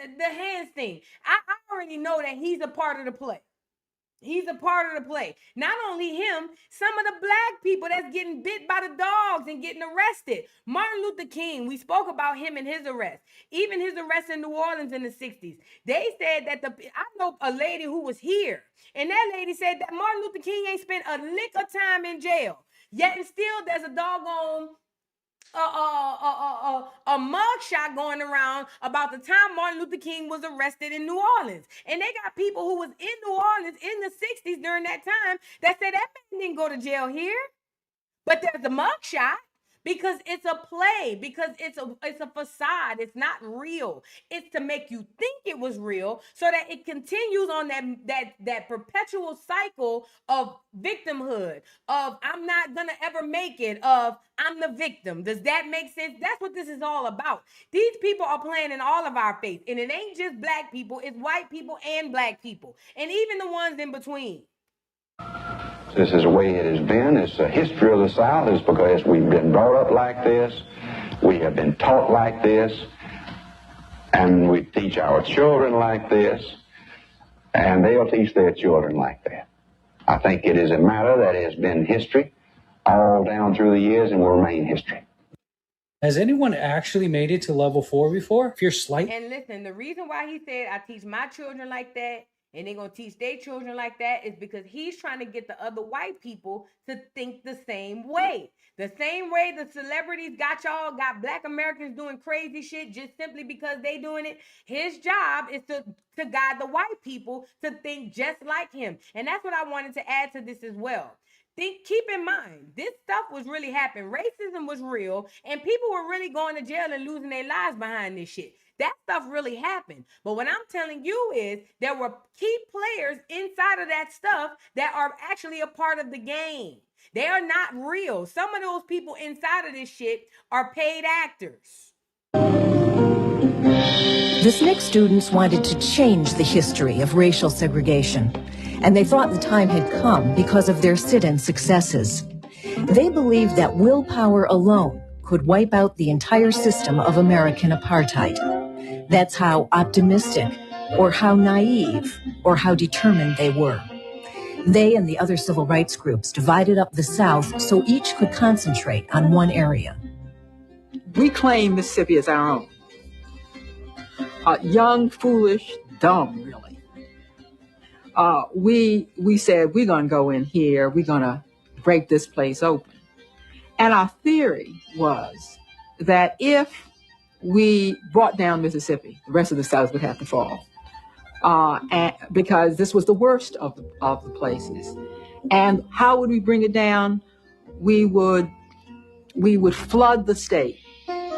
S10: thing. I already know that he's a part of the play. He's a part of the play. Not only him, some of the black people that's getting bit by the dogs and getting arrested. Martin Luther King, we spoke about him and his arrest. Even his arrest in New Orleans in the 60s. They said that I know a lady who was here, and that lady said that Martin Luther King ain't spent a lick of time in jail. Yet and still there's a doggone a mugshot going around about the time Martin Luther King was arrested in New Orleans. And they got people who was in New Orleans in the 60s during that time that said that man didn't go to jail here. But there's a mugshot because it's a play, because it's a facade. It's not real. It's to make you think it was real so that it continues on that perpetual cycle of victimhood, of I'm not gonna ever make it, of I'm the victim. Does that make sense? That's what this is all about. These people are playing in all of our face, and it ain't just black people, it's white people and black people, and even the ones in between.
S23: This is the way it has been. It's the history of the South. It's because we've been brought up like this. We have been taught like this. And we teach our children like this. And they'll teach their children like that. I think it is a matter that has been history all down through the years and will remain history.
S11: Has anyone actually made it to level 4 before? If you're slight.
S10: And listen, the reason why he said I teach my children like that and they're going to teach their children like that, is because he's trying to get the other white people to think the same way. The same way the celebrities got black Americans doing crazy shit just simply because they doing it. His job is to guide the white people to think just like him. And that's what I wanted to add to this as well. Keep in mind, this stuff was really happening. Racism was real, and people were really going to jail and losing their lives behind this shit. That stuff really happened. But what I'm telling you is there were key players inside of that stuff that are actually a part of the game. They are not real. Some of those people inside of this shit are paid actors.
S20: The SNCC students wanted to change the history of racial segregation, and they thought the time had come because of their sit-in successes. They believed that willpower alone could wipe out the entire system of American apartheid. That's how optimistic, or how naive, or how determined they were. They and the other civil rights groups divided up the South so each could concentrate on one area.
S12: We claim Mississippi as our own. Young, foolish, dumb, really. We said, we're going to go in here, we're going to break this place open. And our theory was that if we brought down Mississippi, the rest of the South would have to fall. And because this was the worst of the places. And how would we bring it down? We would flood the state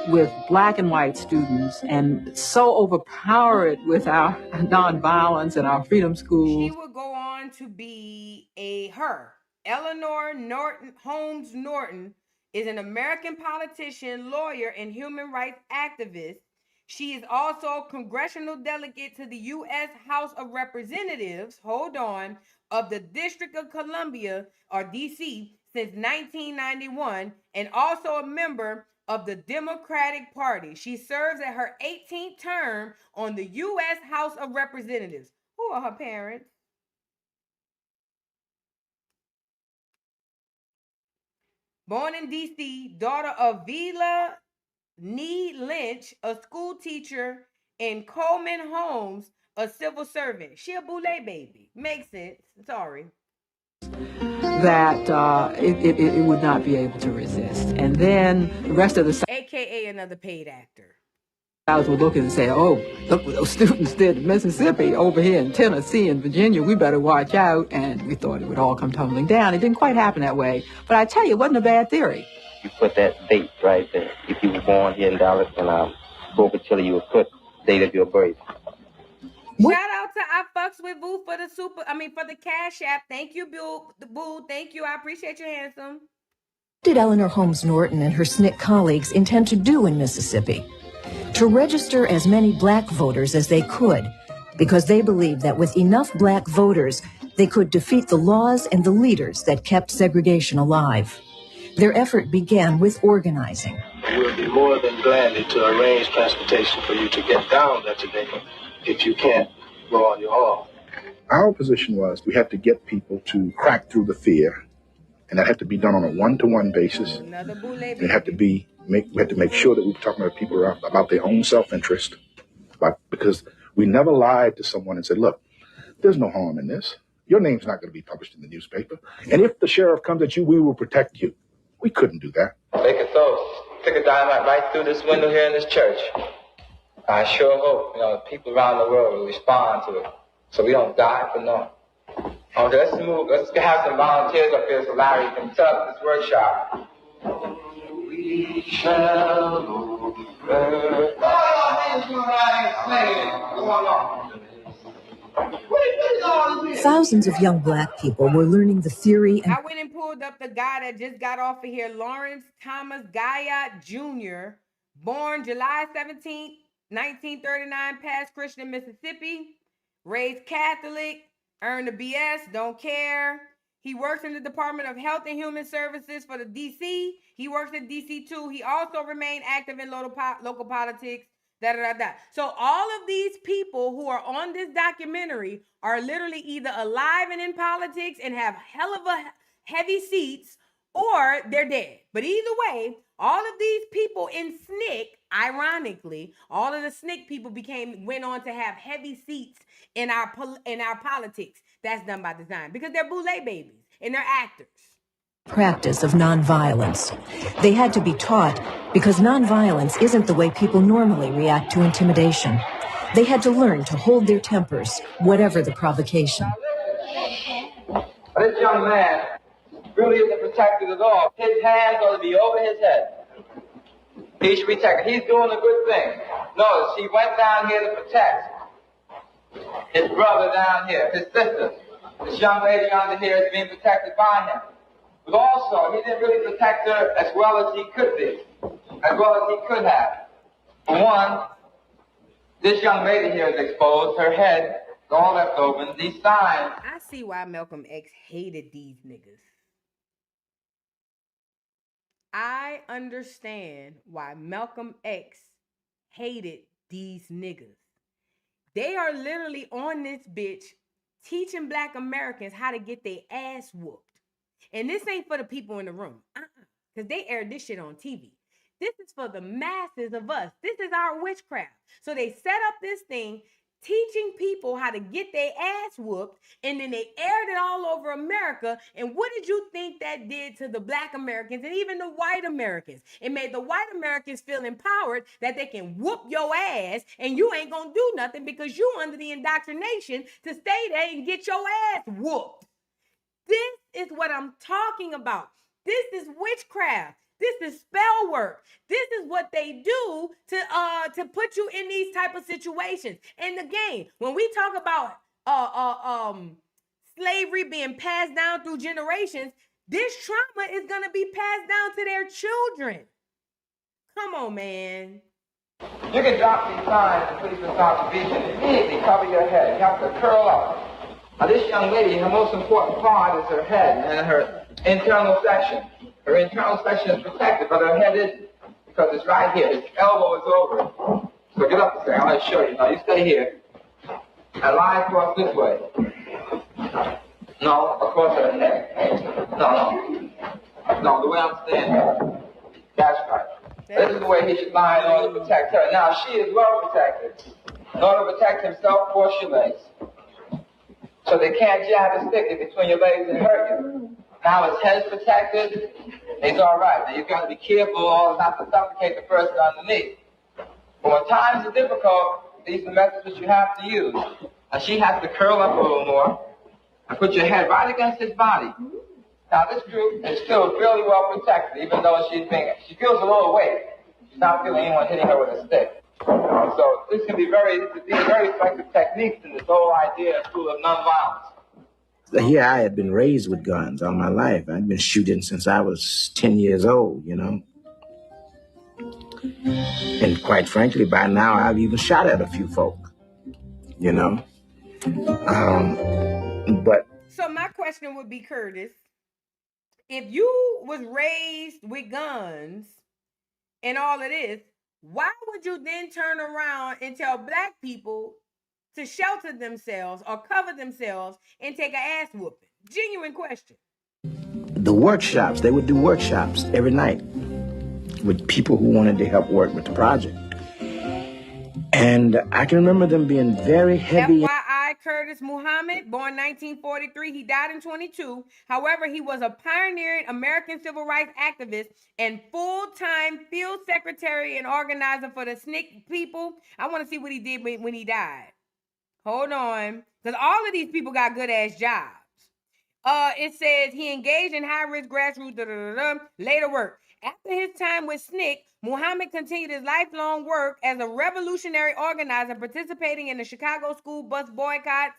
S12: with black and white students and so overpower it with our nonviolence and our freedom schools.
S10: She would go on to be Eleanor Holmes Norton is an American politician, lawyer, and human rights activist. She is also a congressional delegate to the U.S. House of Representatives, of the District of Columbia, or D.C., since 1991, and also a member of the Democratic Party. She serves at her 18th term on the U.S. House of Representatives. Who are her parents? Born in D.C., daughter of Vila Nee Lynch, a school teacher, and Coleman Holmes, a civil servant. She a boule baby. Makes sense. Sorry.
S12: That it would not be able to resist. And then the rest of the South,
S10: AKA another paid actor,
S12: would look and say, oh, look what those students did in Mississippi, over here in Tennessee and Virginia, we better watch out. And we thought it would all come tumbling down. It didn't quite happen that way. But I tell you, it wasn't a bad theory.
S13: You put that date right there. If you were born here in Dallas and spoke to Chile, you would put date of your birth.
S10: Shout out to I Fucks with Boo for the Cash App. Thank you, Boo. Thank you. I appreciate you, handsome.
S20: What did Eleanor Holmes Norton and her SNCC colleagues intend to do in Mississippi? To register as many black voters as they could, because they believed that with enough black voters, they could defeat the laws and the leaders that kept segregation alive. Their effort began with organizing.
S15: We'll be more than glad to arrange transportation for you to get down there today if you can't go on your own.
S25: Our position was we had to get people to crack through the fear, and that had to be done on a one-to-one basis. We had to make sure that we were talking to people about their own self-interest, because we never lied to someone and said, look, there's no harm in this. Your name's not going to be published in the newspaper. And if the sheriff comes at you, we will protect you. We couldn't do that.
S15: They could stick a dynamite right through this window here in this church. I sure hope, people around the world will respond to it, so we don't die for nothing. Okay, let's move. Let's have some volunteers up here so Larry can set up this workshop. We shall over.
S20: Thousands of young black people were learning the theory and
S10: I went and pulled up the guy that just got off of here, Lawrence Thomas Guyot Jr., born July 17th, 1939, Pass Christian, Mississippi, raised Catholic, earned a BS, don't care. He works in the Department of Health and Human Services for the DC. He works at DC too. He also remained active in local politics. So all of these people who are on this documentary are literally either alive and in politics and have hell of a heavy seats, or they're dead. But either way, all of these people in SNCC, ironically, all of the SNCC people went on to have heavy seats in our politics. That's done by design because they're boule babies and they're actors.
S20: Practice of nonviolence. They had to be taught because nonviolence isn't the way people normally react to intimidation. They had to learn to hold their tempers, whatever the provocation.
S15: This young man really isn't protected at all. His hands ought to be over his head. He should be protected. He's doing a good thing. Notice, he went down here to protect his brother down here, his sister. This young lady under here is being protected by him. But also, he didn't really protect her as well as he could be, as well as he could have. For one, this young lady here is exposed, her head is all left open. These signs.
S10: I see why Malcolm X hated these niggas. I understand why Malcolm X hated these niggas. They are literally on this bitch teaching Black Americans how to get their ass whooped. And this ain't for the people in the room. Because they aired this shit on TV. This is for the masses of us. This is our witchcraft. So they set up this thing teaching people how to get their ass whooped, and then they aired it all over America. And what did you think that did to the Black Americans and even the white Americans? It made the white Americans feel empowered that they can whoop your ass and you ain't gonna do nothing because you under the indoctrination to stay there and get your ass whooped. This is what I'm talking about. This is witchcraft. This is spell work. This is what they do to put you in these type of situations. And again, when we talk about slavery being passed down through generations, this trauma is gonna be passed down to their children. Come on, man.
S15: You can drop these signs and please stop the vision. Immediately cover your head. You have to curl up. Now this young lady, her most important part is her head and her internal section. Her internal section is protected, but her head isn't, because it's right here. His elbow is over it. So get up a second, I'll show you. Now you stay here and lie across this way. No, across her head. No, the way I'm standing. That's right. This is the way he should lie in order to protect her. Now she is well protected. In order to protect himself, cross your legs. So they can't jab a stick in between your legs and hurt you. Now his head's protected, he's all right. Now you've got to be careful not to suffocate the person underneath. But when times are difficult, these are the methods that you have to use. Now she has to curl up a little more and put your head right against his body. Now this group is still fairly well protected, even though she feels a little weight. She's not feeling anyone hitting her with a stick. So this can be very effective techniques in this whole idea and tool of nonviolence.
S2: Here I had been raised with guns all my life. I'd been shooting since I was 10 years old, you know. And quite frankly, by now, I've even shot at a few folk, you know. But
S10: so my question would be, Curtis, if you was raised with guns and all of this, why would you then turn around and tell Black people to shelter themselves or cover themselves and take an ass whooping? Genuine question.
S2: The workshops, they would do workshops every night with people who wanted to help work with the project. And I can remember them being very heavy.
S10: FYI, Curtis Muhammad, born 1943, he died in 22. However, he was a pioneering American civil rights activist and full-time field secretary and organizer for the SNCC people. I want to see what he did when he died. Hold on, because all of these people got good-ass jobs. It says he engaged in high-risk grassroots, later work. After his time with SNCC, Muhammad continued his lifelong work as a revolutionary organizer, participating in the Chicago school bus boycotts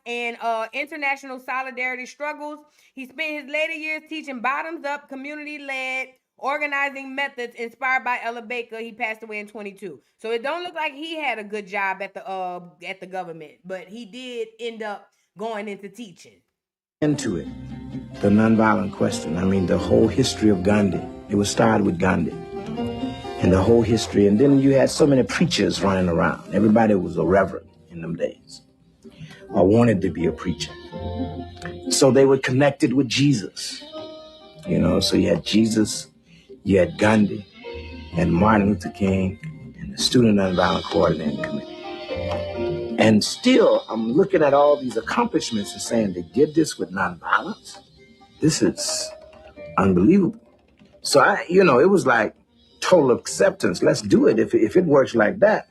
S10: and international solidarity struggles. He spent his later years teaching bottoms-up, community-led organizing methods inspired by Ella Baker. He passed away in 22. So it don't look like he had a good job at the government, but he did end up going into teaching.
S2: Into it, the nonviolent question. I mean, the whole history of Gandhi. It was started with Gandhi. And the whole history. And then you had so many preachers running around. Everybody was a reverend in them days, or wanted to be a preacher. So they were connected with Jesus. You know, so you had Jesus, you had Gandhi, and Martin Luther King, and the Student Nonviolent Coordinating Committee. And still, I'm looking at all these accomplishments and saying they did this with nonviolence. This is unbelievable. So it was like total acceptance. Let's do it if it works like that.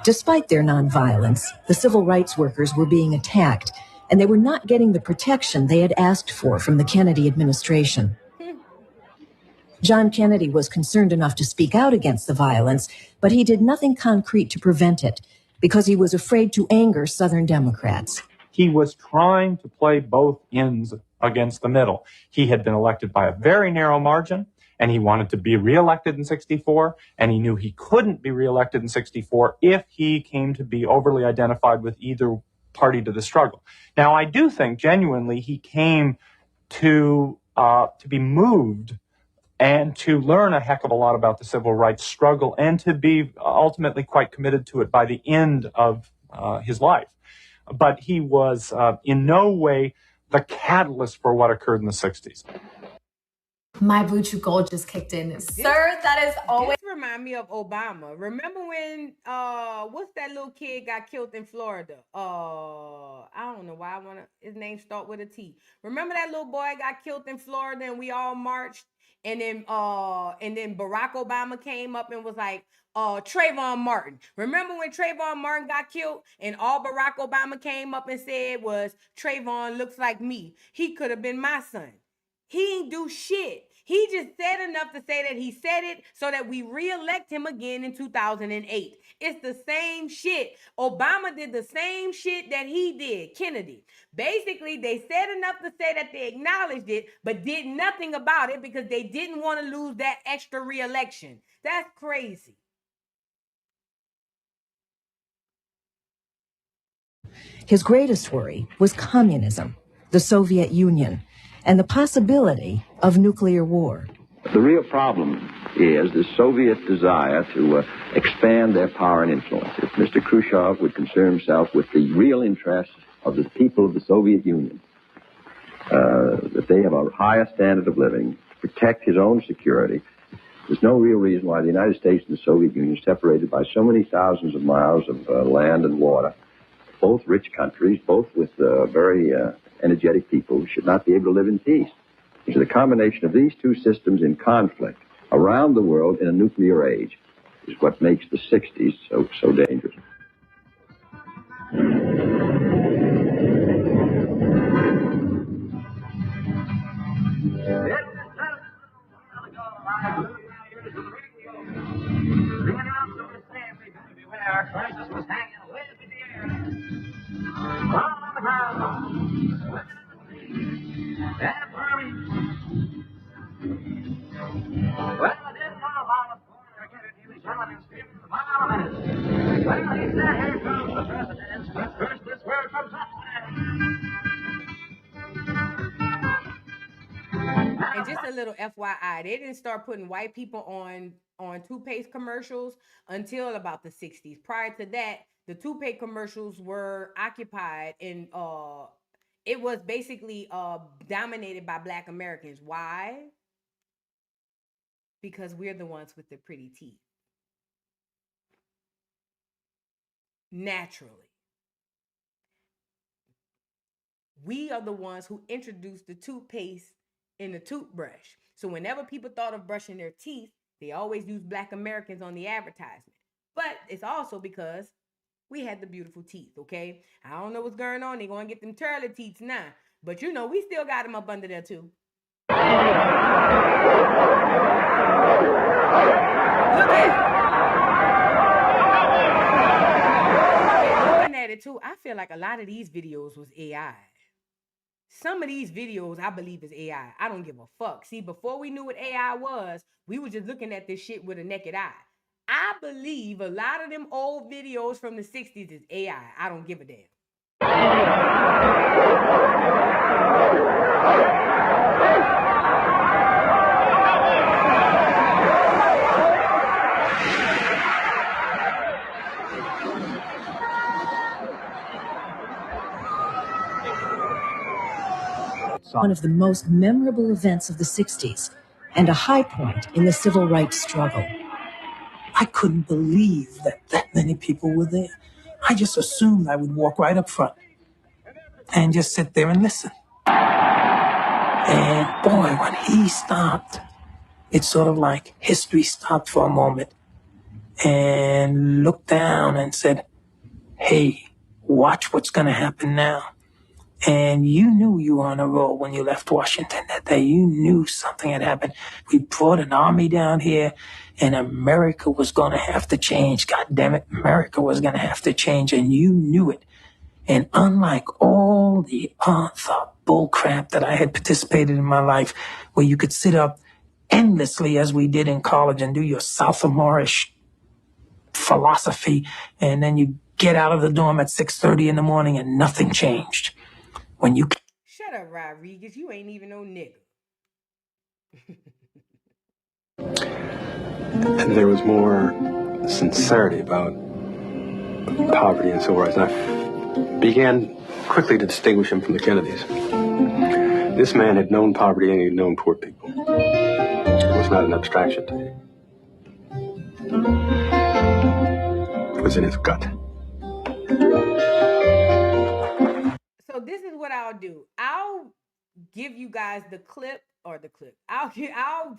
S20: Despite their nonviolence, the civil rights workers were being attacked, and they were not getting the protection they had asked for from the Kennedy administration. John Kennedy was concerned enough to speak out against the violence, but he did nothing concrete to prevent it because he was afraid to anger Southern Democrats.
S9: He was trying to play both ends against the middle. He had been elected by a very narrow margin, and he wanted to be reelected in 64, and he knew he couldn't be reelected in 64 if he came to be overly identified with either party to the struggle. Now, I do think genuinely he came to be moved and to learn a heck of a lot about the civil rights struggle and to be ultimately quite committed to it by the end of his life. But he was in no way the catalyst for what occurred in the 60s.
S14: My Blue Chew Gold just kicked in. Sir, that is always...
S10: This remind me of Obama. Remember when, what's that little kid got killed in Florida? I don't know why his name start with a T. Remember that little boy got killed in Florida and we all marched? And then Barack Obama came up and was like, Trayvon Martin. Remember when Trayvon Martin got killed and all Barack Obama came up and said was, Trayvon looks like me. He could have been my son. He ain't do shit. He just said enough to say that he said it so that we reelect him again in 2008. It's the same shit. Obama did the same shit that he did, Kennedy. Basically, they said enough to say that they acknowledged it, but did nothing about it because they didn't want to lose that extra reelection. That's crazy.
S20: His greatest worry was communism, the Soviet Union, and the possibility of nuclear war.
S16: The real problem is the Soviet desire to expand their power and influence. If Mr. Khrushchev would concern himself with the real interests of the people of the Soviet Union, that they have a higher standard of living, to protect his own security, there's no real reason why the United States and the Soviet Union, separated by so many thousands of miles of land and water, both rich countries, both with very energetic people, should not be able to live in peace. So the combination of these two systems in conflict around the world in a nuclear age is what makes the 60s so dangerous.
S5: Crisis was hanging way up in the air. Down on the ground. And Burmy. Well, I didn't know about it before I get it. He was yelling and screaming for 5 minutes. Well, he said, here comes the president. But first, this word from
S10: And just a little FYI, they didn't start putting white people on toothpaste commercials until about the 60s. Prior to that, the toothpaste commercials were occupied and it was basically dominated by Black Americans. Why? Because we're the ones with the pretty teeth. Naturally. We are the ones who introduced the toothpaste in the toothbrush. So whenever people thought of brushing their teeth, they always used Black Americans on the advertisement. But it's also because we had the beautiful teeth, okay? I don't know what's going on. They're going to get them turly teeth now. But you know, we still got them up under there too. Look at looking at it too, I feel like a lot of these videos was AI. Some of these videos I believe is AI. I don't give a fuck. See, before we knew what AI was, we were just looking at this shit with a naked eye. I believe a lot of them old videos from the 60s is AI. I don't give a damn.
S20: One of the most memorable events of the 60s and a high point in the civil rights struggle.
S2: I couldn't believe that many people were there. I just assumed I would walk right up front and just sit there and listen. And boy, when he stopped, it's sort of like history stopped for a moment and looked down and said, hey, watch what's going to happen now. And you knew you were on a roll when you left Washington that day. You knew something had happened. We brought an army down here, and America was going to have to change. God damn it, America was going to have to change, and you knew it. And unlike all the other bullcrap that I had participated in my life, where you could sit up endlessly as we did in college and do your sophomorish philosophy, and then you get out of the dorm at 6:30 in the morning and nothing changed. When you
S10: Shut up, Rodriguez. You ain't even no nigga.
S3: And there was more sincerity about poverty and civil rights. And I began quickly to distinguish him from the Kennedys. This man had known poverty and he had known poor people. It was not an abstraction to him. It was in his gut.
S10: So this is what I'll do. I'll give you guys the clip. I'll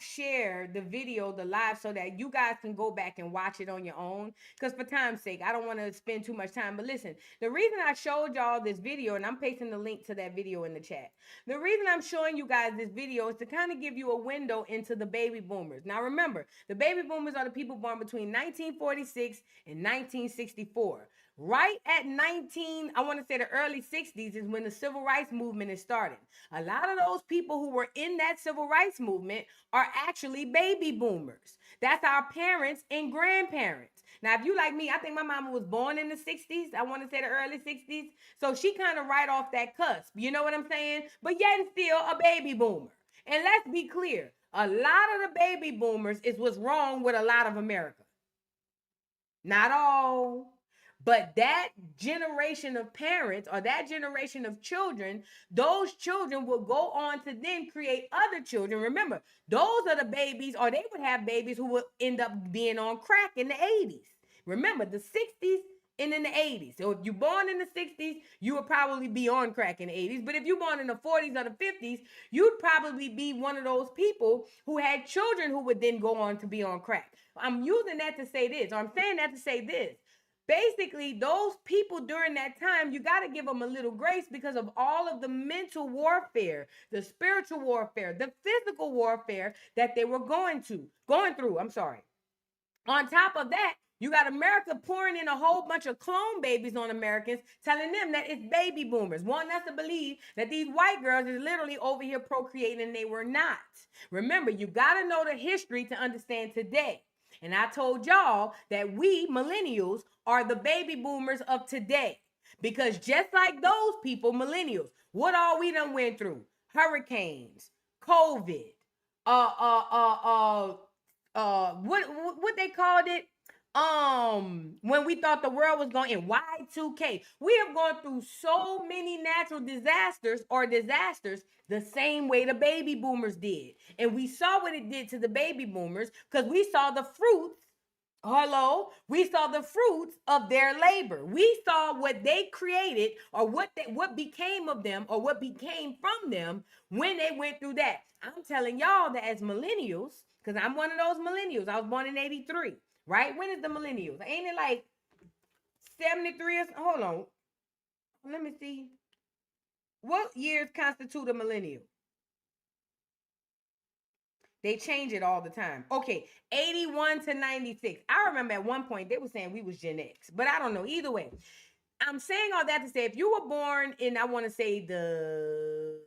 S10: share the video, the live, so that you guys can go back and watch it on your own. Because for time's sake, I don't want to spend too much time. But listen, the reason I showed y'all this video, and I'm pasting the link to that video in the chat. The reason I'm showing you guys this video is to kind of give you a window into the baby boomers. Now remember, the baby boomers are the people born between 1946 and 1964. Right at I want to say the early 60s is when the civil rights movement is starting. A lot of those people who were in that civil rights movement are actually baby boomers. That's our parents and grandparents. Now, if you like me, I think my mama was born in the 60s. I want to say the early 60s. So she kind of right off that cusp. You know what I'm saying? But yet and still a baby boomer. And let's be clear. A lot of the baby boomers is what's wrong with a lot of America. Not all. But that generation of parents or that generation of children, those children will go on to then create other children. Remember, those are the babies, or they would have babies who would end up being on crack in the 80s. Remember, the 60s and in the 80s. So if you're born in the 60s, you would probably be on crack in the 80s. But if you're born in the 40s or the 50s, you'd probably be one of those people who had children who would then go on to be on crack. I'm using that to say this, or I'm saying that to say this. Basically, those people during that time, you got to give them a little grace because of all of the mental warfare, the spiritual warfare, the physical warfare that they were going through. On top of that, you got America pouring in a whole bunch of clone babies on Americans, telling them that it's baby boomers, wanting us to believe that these white girls are literally over here procreating, and they were not. Remember, you got to know the history to understand today. And I told y'all that we, millennials, are the baby boomers of today. Because just like those people, millennials, what all we done went through? Hurricanes, COVID, what they called it? When we thought the world was going in Y2K. We have gone through so many natural disasters the same way the baby boomers did. And we saw what it did to the baby boomers because we saw the fruits. We saw the fruits of their labor. We saw what they created, or what became of them, or what became from them when they went through that. I'm telling y'all that as millennials, because I'm one of those millennials. I was born in 83, right? When is the millennials? Ain't it like 73 or hold on. Let me see. What years constitute a millennial? They change it all the time. Okay, 81 to 96. I remember at one point they were saying we was Gen X, but I don't know. Either way, I'm saying all that to say if you were born in, I want to say the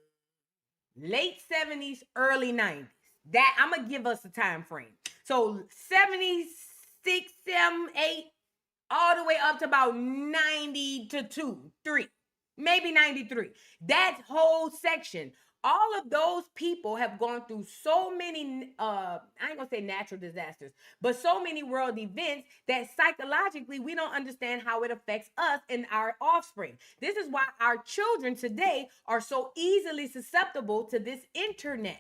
S10: late 70s, early 90s, that I'm going to give us a time frame. So 76, 7, 8, all the way up to about 90 to 2, 3, maybe 93. That whole section, All of those people have gone through so many, I ain't gonna say natural disasters, but so many world events that psychologically we don't understand how it affects us and our offspring. This is why our children today are so easily susceptible to this internet.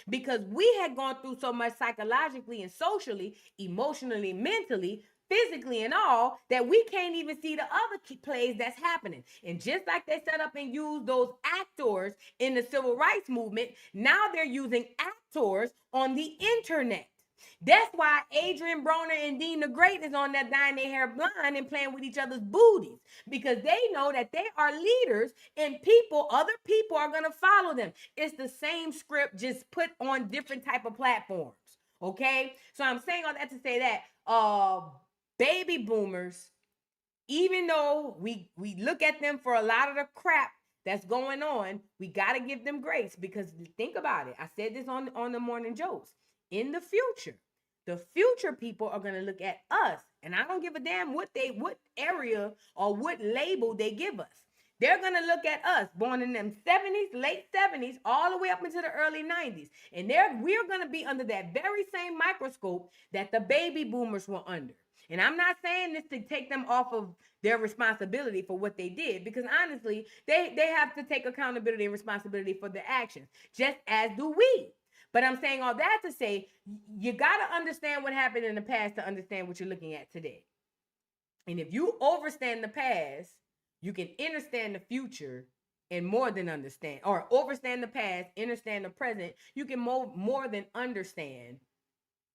S10: Because we had gone through so much psychologically and socially, emotionally, mentally, physically and all, that we can't even see the other plays that's happening. And just like they set up and used those actors in the civil rights movement, now they're using actors on the internet. That's why Adrian Broner and Dean the Great is on that dyeing their hair blind and playing with each other's booties, because they know that they are leaders and other people are going to follow them. It's the same script, just put on different type of platforms. Okay. So I'm saying all that to say that, baby boomers, even though we look at them for a lot of the crap that's going on, we got to give them grace, because think about it. I said this on the morning jokes. In the future people are going to look at us, and I don't give a damn what area or what label they give us. They're going to look at us, born in them 70s, late 70s, all the way up into the early 90s. And we're going to be under that very same microscope that the baby boomers were under. And I'm not saying this to take them off of their responsibility for what they did, because honestly, they have to take accountability and responsibility for their actions, just as do we. But I'm saying all that to say, you got to understand what happened in the past to understand what you're looking at today. And if you overstand the past, you can understand the future and more than understand, or overstand the past, understand the present. You can more than understand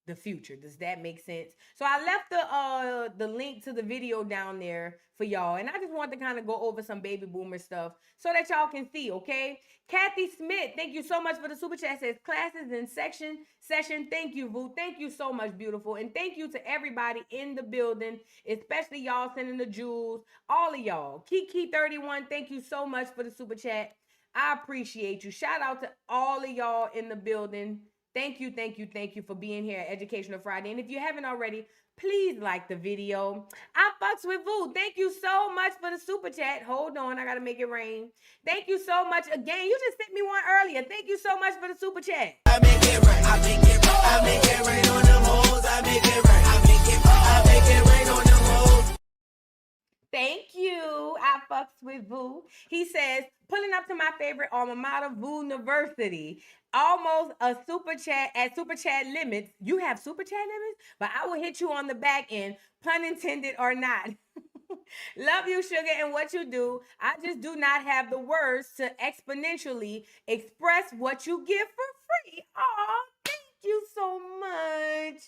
S10: the future. Does that make sense? So I left the link to the video down there for y'all, and I just want to kind of go over some baby boomer stuff so that y'all can see. Okay, Kathy Smith, thank you so much for the super chat. Says classes in session. Thank you, Vu. Thank you so much, beautiful, and thank you to everybody in the building, especially y'all sending the jewels. All of y'all. Kiki31, thank you so much for the super chat. I appreciate you. Shout out to all of y'all in the building. Thank you for being here at Educational Friday. And if you haven't already, please like the video. I fucks with Vu. Thank you so much for the super chat. Hold on, I gotta make it rain. Thank you so much again. You just sent me one earlier. Thank you so much for the super chat. I make it rain. I make it rain. I make it rain on them hoes. I make it rain. I make it rain. I make it rain on them hoes. Thank you. I fucks with Vu. He says, pulling up to my favorite alma mater, Vu University. Almost a super chat at super chat limits. You have super chat limits? But I will hit you on the back end, pun intended or not. Love you, sugar, and what you do. I just do not have the words to exponentially express what you give for free. Aw, thank you so much.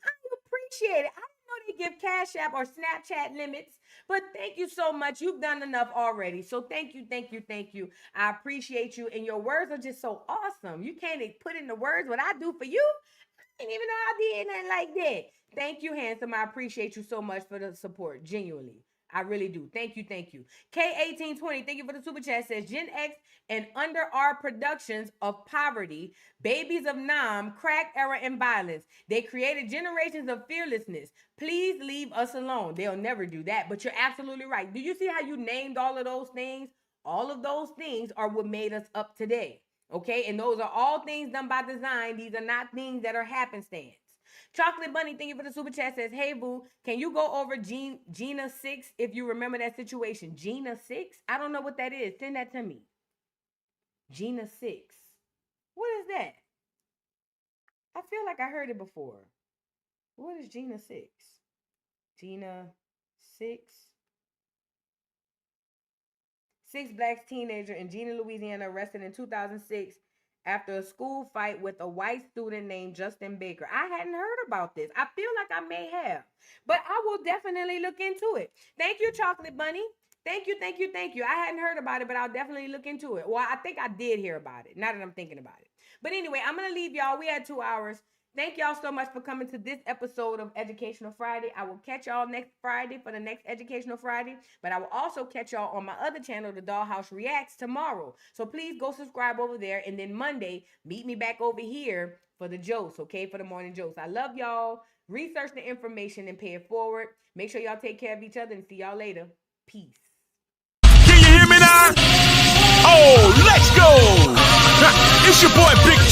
S10: I appreciate it. I didn't know they give Cash App or Snapchat limits, but thank you so much. You've done enough already. So thank you. I appreciate you. And your words are just so awesome. You can't put in the words what I do for you. I didn't even know I did nothing like that. Thank you, handsome. I appreciate you so much for the support. Genuinely. I really do. Thank you. K1820, thank you for the super chat. Says Gen X and under our productions of poverty, babies of Nam, crack era, and violence. They created generations of fearlessness. Please leave us alone. They'll never do that. But you're absolutely right. Do you see how you named all of those things? All of those things are what made us up today. Okay? And those are all things done by design. These are not things that are happenstance. Chocolate Bunny, thank you for the super chat. Says, hey, Boo, can you go over Gina 6 if you remember that situation? Gina 6? I don't know what that is. Send that to me. Gina 6. What is that? I feel like I heard it before. What is Gina 6? Gina 6? 6 black teenager in Gina, Louisiana, arrested in 2006 after a school fight with a white student named Justin Baker. I hadn't heard about this. I feel like I may have, but I will definitely look into it. Thank you, Chocolate Bunny. Thank you. I hadn't heard about it, but I'll definitely look into it. Well, I think I did hear about it, now that I'm thinking about it. But anyway, I'm going to leave y'all. We had 2 hours. Thank y'all so much for coming to this episode of Educational Friday. I will catch y'all next Friday for the next Educational Friday, but I will also catch y'all on my other channel, The Dollhouse Reacts, tomorrow. So please go subscribe over there, and then Monday, meet me back over here for the jokes, okay, for the morning jokes. I love y'all. Research the information and pay it forward. Make sure y'all take care of each other, and see y'all later. Peace.
S1: Can you hear me now? Oh, let's go!